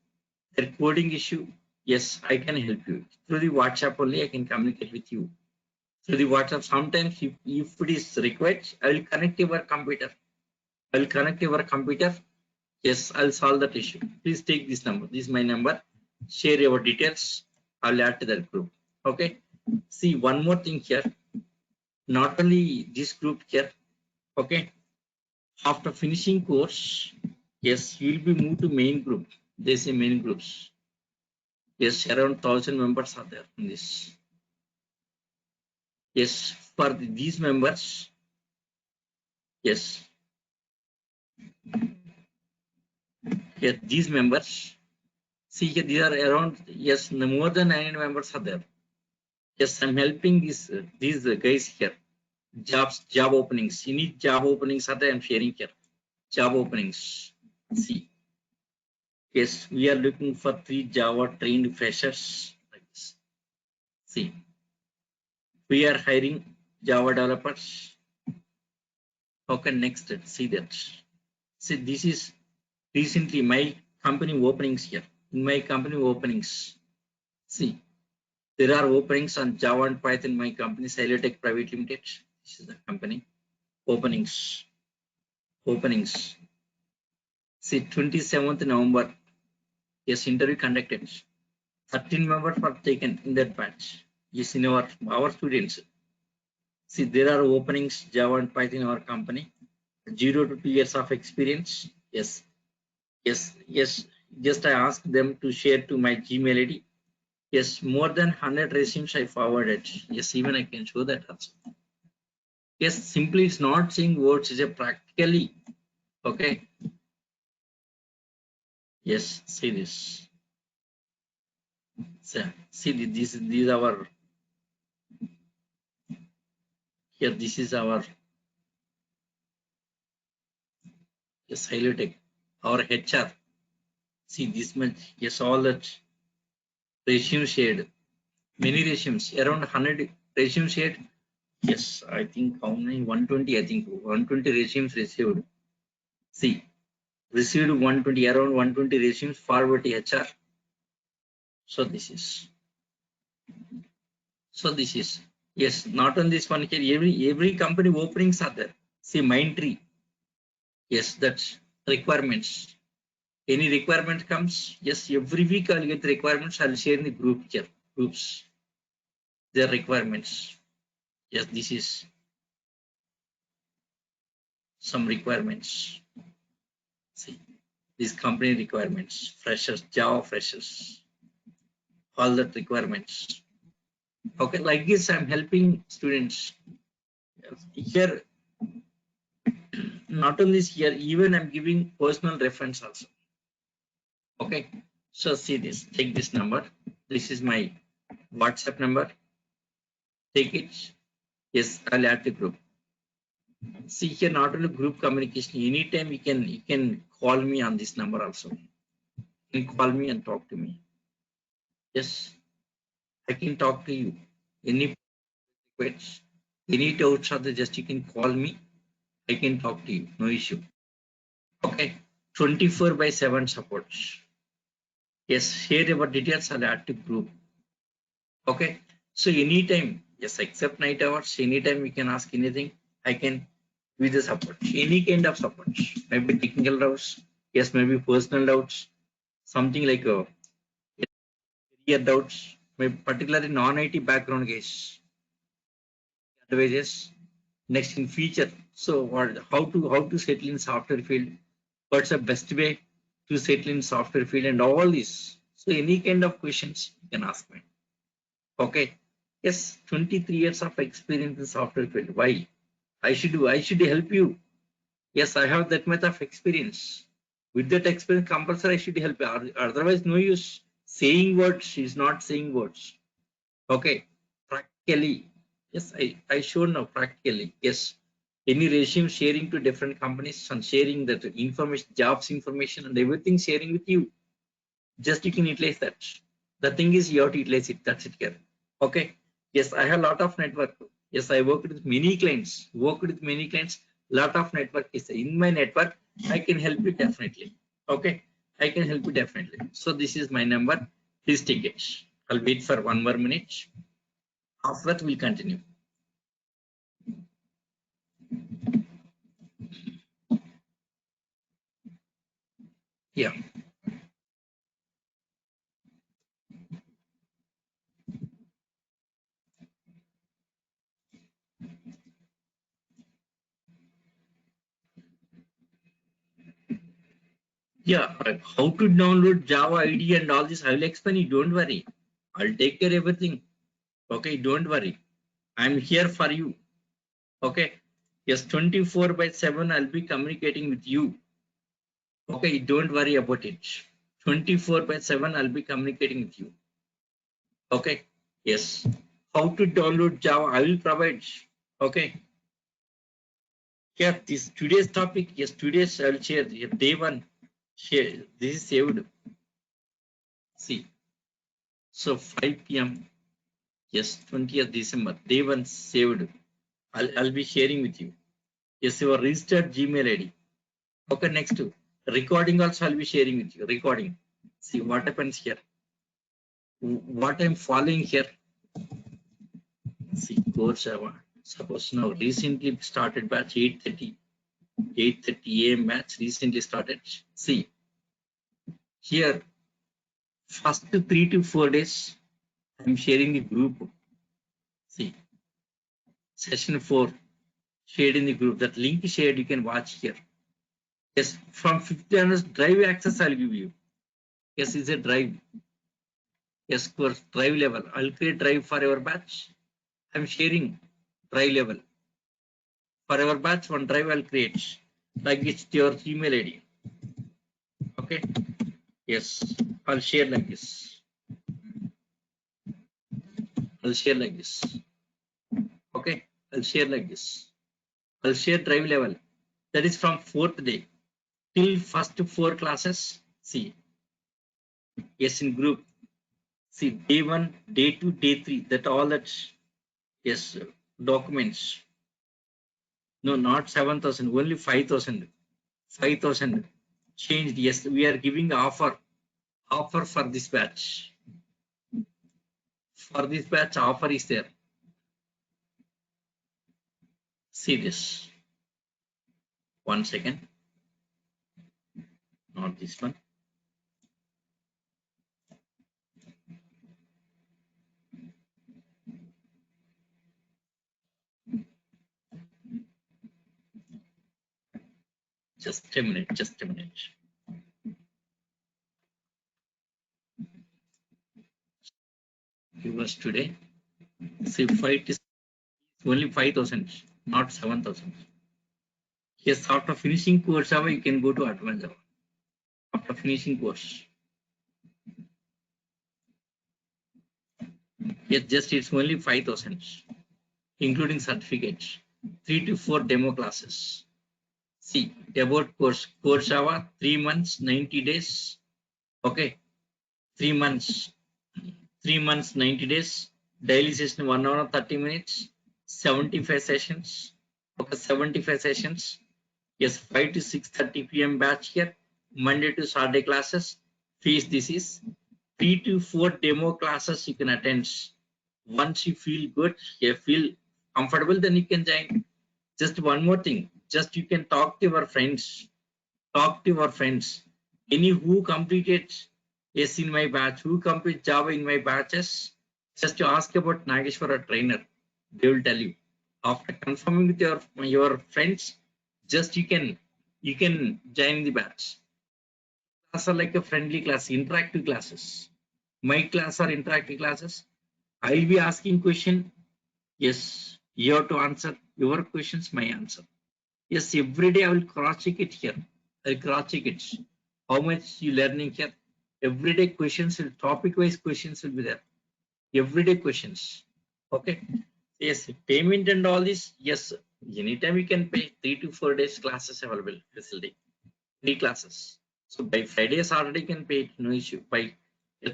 their coding issue, yes, I can help you. Through the WhatsApp only I can communicate with you. Through the WhatsApp, sometimes if it is required, I will connect your computer. I will connect your computer. Yes, I'll solve that issue. Please take this number. This is my number. Share your details. I'll add to that group. Okay. See, one more thing here. Not only this group here. Okay. After finishing course, yes, you will be moved to main group. They say main groups. Yes, around 1,000 members are there in this. Yes, for these members. Yes. Here, these members. See here, these are around, yes, more than 9 members are there. Yes, I'm helping these guys here. Job openings. Any job openings are there, I'm sharing here. Job openings. See. Yes, we are looking for 3 Java trained freshers. Like this. See. We are hiring Java developers. Okay, next. See that. See, this is recently my company openings here. In my company openings. See. There are openings on Java and Python in my company, Silotech Private Limited. This is the company. Openings. See, 27th November. Yes, interview conducted. 13 members were taken in that batch. Yes, in our students. See, there are openings Java and Python in our company. 0 to 2 years of experience. Yes. Just I asked them to share to my Gmail ID. Yes, more than 100 resumes I forwarded. Yes, even I can show that also. Yes, simply it's not saying words, it's a practically. Okay. Yes, see this. So, see these our here. This is our yes, Silotech, our HR. See this much. Yes, all that resume shared. Many resumes, around 100 resumes shared. Yes, I think how many? 120. I think 120 resumes received. See, received 120, around 120 resumes forward to HR. So this is. Yes, not on this one here. Every company openings are there. See, Mindtree. Yes, that's requirements. Any requirement comes, yes, every week I'll get the requirements. I'll share in the group here, groups, their requirements. Yes, this is some requirements. See, these company requirements, freshers, Java freshers, all that requirements. Okay, like this, I'm helping students. Here, not only here, even I'm giving personal reference also. Okay, so see this, take this number. This is my WhatsApp number. Take it. Yes, I'll add the group. See here, not only group communication, anytime you can call me on this number also. You can call me and talk to me. Yes, I can talk to you. Any questions, any doubts are there, just you can call me. I can talk to you, no issue. Okay, 24/7 supports. Yes, share your details and add to group. Okay, so anytime, yes, except night hours, anytime you can ask anything, I can with the support. Any kind of support, maybe technical doubts, yes, maybe personal doubts, something like career doubts, maybe particularly non-IT background guys, advices. Next in future, so what, how to settle in software field, what's the best way to settle in software field and all this. So any kind of questions you can ask me. Okay. Yes, 23 years of experience in software field. Why? I should help you. Yes, I have that much of experience. With that experience, compulsory I should help you. Otherwise, no use saying words. She's not saying words. Okay. Practically. Yes, I show now practically. Yes. Any resume sharing to different companies and sharing that information, jobs information and everything sharing with you. Just you can utilize that. The thing is you have to utilize it. That's it here. Okay. Yes, I have a lot of network. Yes, I worked with many clients. Worked with many clients. Lot of network is in my network. I can help you definitely. Okay. I can help you definitely. So this is my number. Please take it. I'll wait for 1 more minute. After that, we'll continue. Yeah. Yeah. How to download Java ID and all this, I will explain you. Don't worry. I'll take care of everything. Okay. Don't worry. I'm here for you. Okay. Yes, 24/7 I'll be communicating with you. Okay, don't worry about it. 24/7 I'll be communicating with you. Okay. Yes. How to download Java? I will provide. Okay. Yeah, this today's topic. Yes, today's I'll share. Day one. Share. This is saved. See. So 5 p.m. Yes, 20th December. Day one saved. I'll be sharing with you. Yes, your registered Gmail ID. Okay, next recording also I'll be sharing with you. Recording. See what happens here. What I'm following here. See core Java. Suppose now recently started batch 8:30 a.m. batch recently started. See here first 3 to 4 days I'm sharing the group. See session 4 shared in the group. That link shared you can watch here. Yes, from 50 hours drive access I'll give you. Yes, is a drive. Yes, course drive level. I'll create drive for your batch. I'm sharing drive level. For our batch, one drive I'll create. Like it's your Gmail ID. Okay. Yes, I'll share like this. I'll share like this. Okay, I'll share like this. I'll share drive level. That is from 4th day till first 4 classes. See, yes, in group. See, day 1, day 2, day 3. That all that, yes, documents. No, not 7,000, only 5,000. 5,000 changed. Yes, we are giving offer for this batch. For this batch, offer is there. See this. 1 second. Not this one. Just a minute, just a minute. Give us today. See, fight is only 5,000, not 7,000. Yes, after finishing course Java, you can go to advanced Java. After finishing course. Yes, just it's only 5,000, including certificates. 3 to 4 demo classes. See, about course Java, 3 months, 90 days. Okay, 3 months, 90 days. Daily session 1 hour 30 minutes. 75 sessions. Okay, 75 sessions. Yes, 5 to 6:30 p.m. batch here. Monday to Saturday classes. Fees, this is 3 to 4 demo classes you can attend. Once you feel good, you feel comfortable, then you can join. Just one more thing, just you can talk to your friends. Talk to your friends. Any who completed S in my batch, who complete Java in my batches, just to ask about Nageshwara trainer. They will tell you. After confirming with your friends, just you can join the batch. Class are like a friendly class, interactive classes. My class are interactive classes. I'll be asking question. Yes, you have to answer your questions, my answer. Yes, every day I will cross check it here. I'll cross check it. How much you learning here? Everyday questions will topic wise questions will be there. Everyday questions. Okay. Yes, payment and all this. Yes, anytime you can pay. 3 to 4 days classes available facility. 3 classes. So by Friday, Saturday you can pay, no issue. By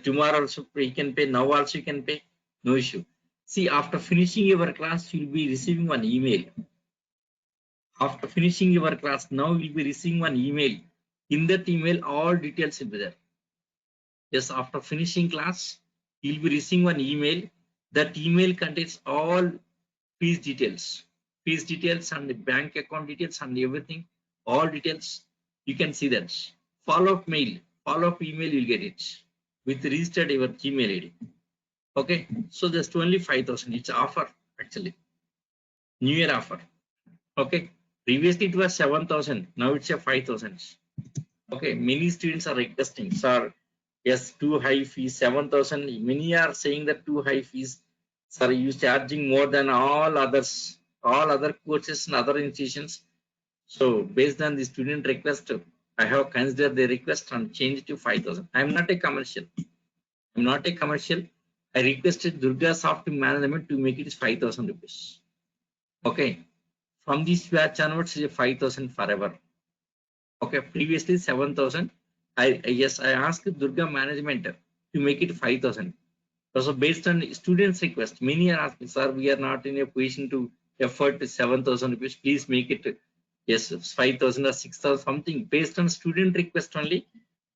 tomorrow also you can pay. Now also you can pay, no issue. See, after finishing your class, you'll be receiving one email. After finishing your class, now you'll be receiving one email. In that email, all details will be there. Yes, after finishing class, you'll be receiving one email. That email contains all fees details and the bank account details and everything, all details. You can see that. Follow-up email, you'll get it with registered your Gmail ID. Okay, so just only 5,000. It's offer actually, New Year offer. Okay, previously it was 7,000. Now it's a 5,000. Okay, many students are requesting, sir. Yes, too high fees, 7,000. Many are saying that too high fees. Sir, you charging more than all others, all other courses and other institutions. So based on the student request, I have considered the request and changed to 5,000. I am not a commercial. I'm not a commercial. I requested Durga Soft management to make it 5,000 rupees. Okay. From this batch onwards, is 5,000 forever. Okay. Previously 7,000. I asked Durga management to make it 5,000. So based on students' request, many are asking, sir, we are not in a position to afford 7,000 rupees. Please make it, yes, 5,000 or 6,000 something. Based on student request only,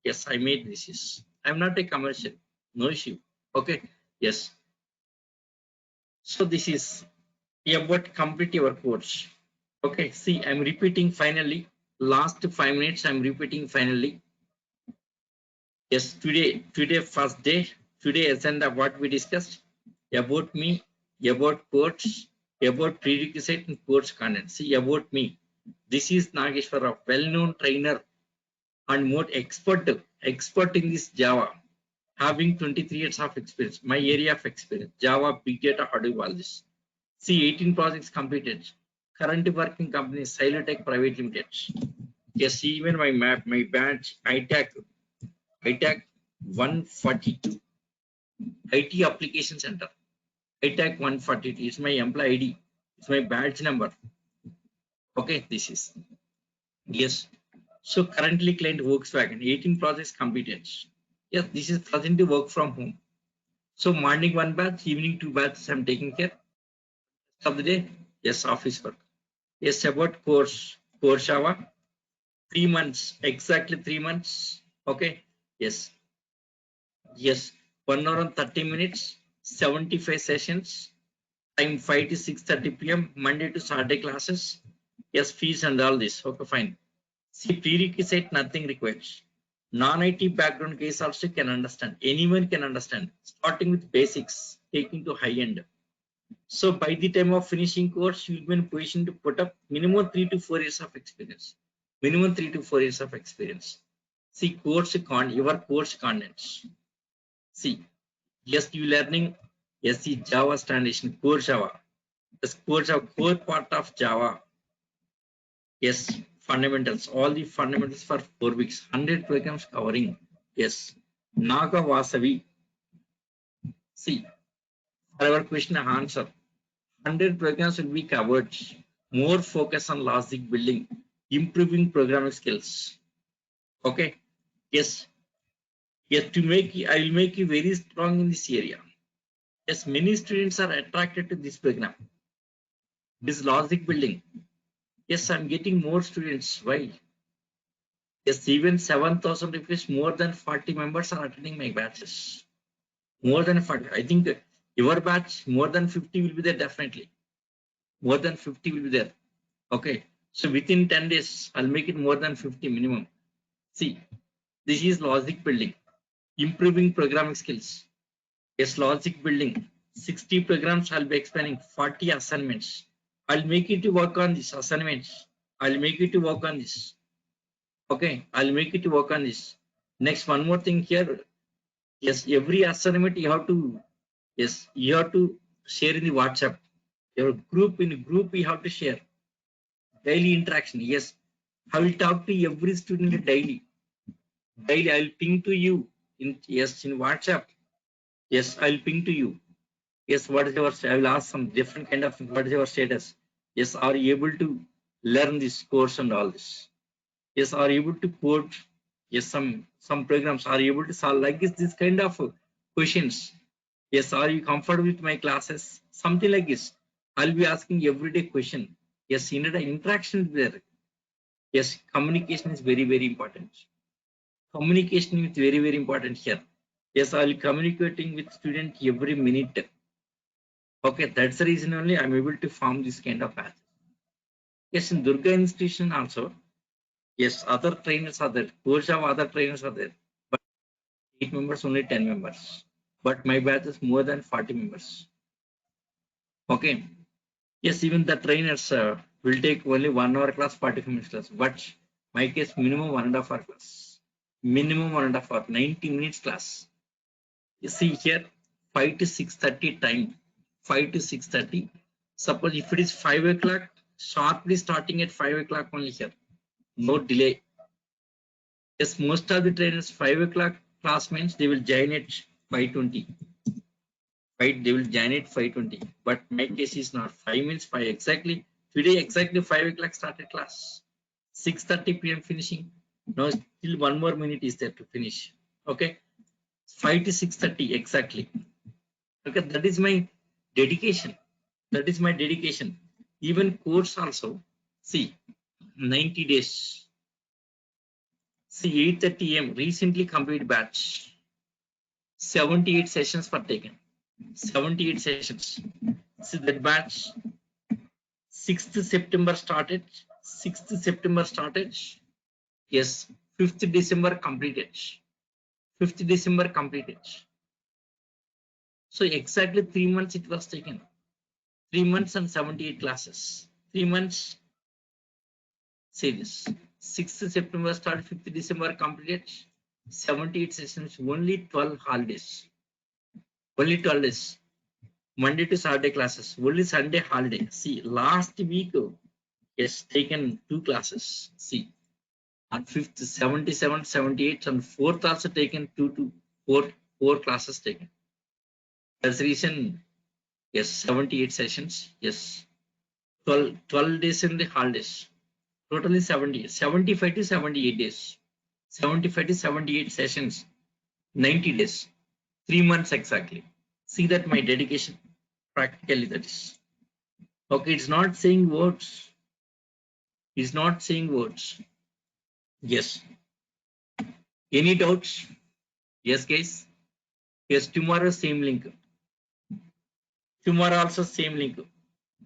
yes, I made this. I'm not a commercial, no issue. Okay, yes. So this is about complete your course. Okay, see, I'm repeating finally. Last 5 minutes, I'm repeating finally. Yes, today first day. Today agenda what we discussed about me, about course, about prerequisite and course content. See, about me. This is Nageshwara, well-known trainer and more expert in this Java, having 23 years of experience. My area of experience, Java, Big Data, Hadoop, all this. See, 18 projects completed. Current working company, Silotech Private Limited. Yes, even my badge, ITAC 142, IT Application Center. ITAC 142 is my employee ID. It's my badge number. Okay, this is. Yes. So currently client Volkswagen, 18 projects completed. Yes, this is presently work from home. So morning 1 batch, evening 2 batches I'm taking care of the day. Yes, office work. Yes, about course Java. 3 months, exactly 3 months. Okay. Yes. Yes. 1 hour and 30 minutes, 75 sessions. Time 5 to 6:30 p.m. Monday to Saturday classes. Yes, fees and all this. Okay, fine. See, prerequisite, nothing required. Non-IT background case also can understand. Anyone can understand. Starting with basics, taking to high end. So by the time of finishing course, you'll be in position to put up minimum 3 to 4 years of experience. Minimum 3 to 4 years of experience. See your course contents. See, yes, you learning. Yes, the Java standardization, core Java. Yes, core part of Java. Yes, fundamentals. All the fundamentals for 4 weeks. 100 programs covering. Yes, Naga Vasavi. See, for our question and answer, 100 programs will be covered. More focus on logic building, improving programming skills. Okay. Yes. Yes. I will make you very strong in this area. Yes. Many students are attracted to this program. This logic building. Yes, I'm getting more students. Why? Yes, even 7,000 rupees, more than 40 members are attending my batches. More than 40. I think your batch, more than 50 will be there definitely. More than 50 will be there. Okay. So within 10 days, I'll make it more than 50 minimum. See, this is logic building, improving programming skills. Yes, logic building. 60 programs I'll be explaining, 40 assignments. I'll make it to work on these assignments. I'll make it to work on this. Okay, I'll make it to work on this. Next, one more thing here. Yes, every assignment you have to, yes, you have to share in the WhatsApp. Your group, in group you have to share. Daily interaction. Yes, I will talk to every student daily. Daily, I will ping to you in WhatsApp. Yes, I will ping to you. Yes, what is your? I will ask some different kind of what is your status. Yes, are you able to learn this course and all this? Yes, are you able to code? Yes, some programs are you able to solve like this kind of questions. Yes, are you comfortable with my classes? Something like this. I'll be asking everyday question. Yes, interaction is there. Yes, communication is very important. Communication is very important here. Yes, I'll communicating with student every minute. Okay, that's the reason only I'm able to form this kind of batch. Yes, in Durga institution also. Yes, other trainers are there. Course of other trainers are there. But 8 members, only 10 members. But my batch is more than 40 members. Okay. Yes, even the trainers will take only 1 hour class, 45 minutes class. But my case, minimum 1.5 hour class. Minimum 1.5 hour, 90 minutes class. You see here, 5 to 6:30 time. 5 to 6:30. Suppose if it is 5 o'clock, sharply starting at 5 o'clock only here. No delay. Yes, most of the trainers 5 o'clock class means they will join at 5:20. Right, they will join at 5:20. But my case is not 5 minutes 5 exactly. Today exactly 5 o'clock started class. 6:30 p.m. finishing. Now still 1 more minute is there to finish. Okay, 5 to 6:30 exactly. Okay, that is my dedication. That is my dedication. Even course also. See, 90 days. See, 8:30 a.m. recently complete batch. 78 sessions were taken. 78 sessions. See that batch. 6th September started. 6th September started. Yes, 5th December completed. 5th December completed. So exactly 3 months it was taken. 3 months and 78 classes. 3 months. Say this. 6th September started, 5th December completed. 78 sessions, only 12 holidays. Only 12 days. Monday to Saturday classes. Only Sunday holiday. See, last week, yes, taken 2 classes. See, on 5th, 77, 78, and 4th also taken 2 to 4 classes taken. That's the reason, yes, 78 sessions. Yes, 12 days in the holidays. Totally 75 to 78 days. 75 to 78 sessions, 90 days, 3 months exactly. See that my dedication, practically that is. Okay, it's not saying words. It's not saying words. Yes. Any doubts? Yes, guys. Yes, tomorrow same link. Tomorrow also same link.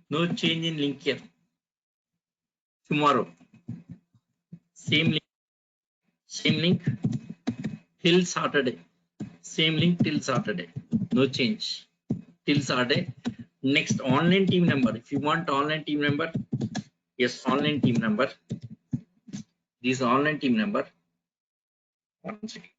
No change in link here. Tomorrow. Same link. Same link till Saturday. Same link till Saturday. No change. Till Saturday. Next online team number. If you want online team number, yes, online team number. This online team number. One second.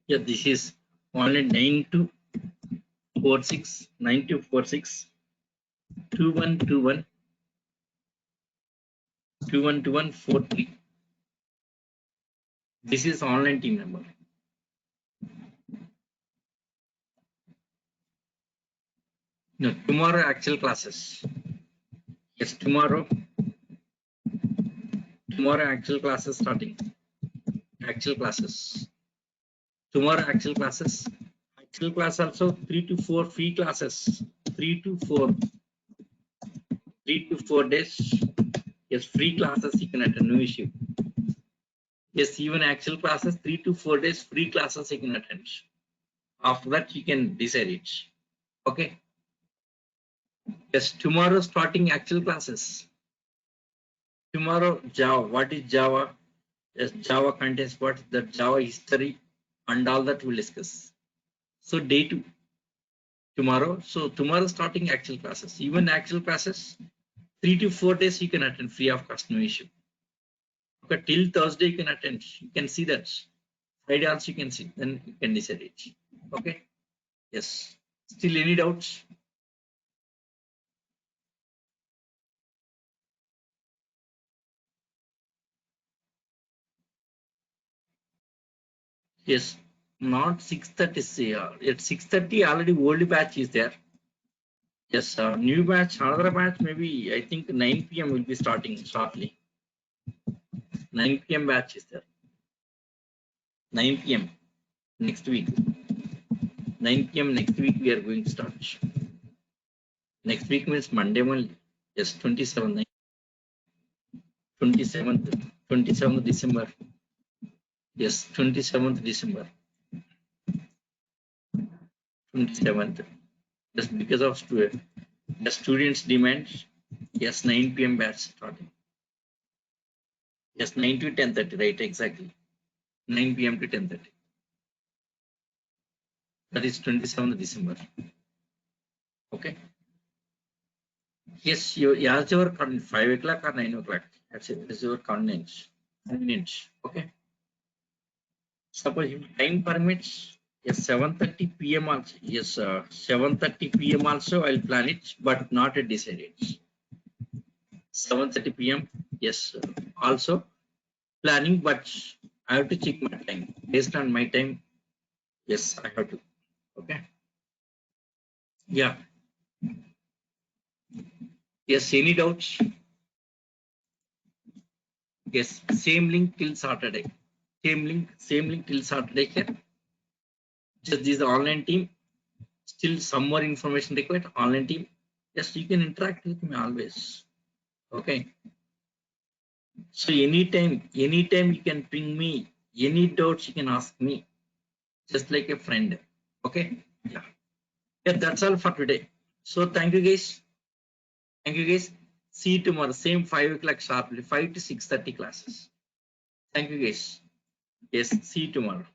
Yeah, this is online 9246 9246 2121 212143. This is online team number. No, tomorrow actual classes. Yes, tomorrow actual classes starting. Actual classes. Tomorrow actual classes. Actual class also 3 to 4 free classes. 3 to 4. 3 to 4 days. Yes, free classes you can attend, no issue. Yes, even actual classes 3 to 4 days free classes you can attend. After that you can decide it. Okay. Yes, tomorrow starting actual classes. Tomorrow Java. What is Java? Yes, Java contains what? The Java history and all that we'll discuss. So day 2 tomorrow. So tomorrow starting actual classes. Even actual classes 3 to 4 days you can attend free of cost, no issue. Okay, till Thursday you can attend. You can see that. Friday also you can see. Then you can decide it. Okay. Yes. Still any doubts? Yes. Not 6:30. At 6:30 already old batch is there. Yes. New batch, another batch maybe I think 9 p.m. will be starting shortly. 9 p.m. batch is there. 9 p.m. next week. 9 p.m. next week we are going to start. Next week means Monday only. Yes, 27th, 27th December. Yes, 27th December. 27th. Just because of the students' demand. Yes, 9 p.m. batch starting. Yes, 9 to 10:30, right? Exactly. 9 p.m. to 10:30. That is 27th December. Okay. Yes, as your 5 o'clock or 9 o'clock. That's it. That's your convenience. Convenience. Okay. Suppose if time permits, yes, 7:30 p.m. also. Yes, 7:30 p.m. also I'll plan it, but not at decided. 7:30 p.m. Yes, also planning, but I have to check my time. Based on my time, yes, I have to. Okay. Yeah. Yes, any doubts? Yes, same link till Saturday. Same link till Saturday here. Just this online team. Still some more information required. Online team. Yes, you can interact with me always. Okay. So anytime you can ping me. Any doubts you can ask me. Just like a friend. Okay. Yeah. Yeah, that's all for today. So thank you guys. Thank you guys. See you tomorrow. Same 5 o'clock sharply. 5 to 6:30 classes. Thank you guys. Yes. See you tomorrow.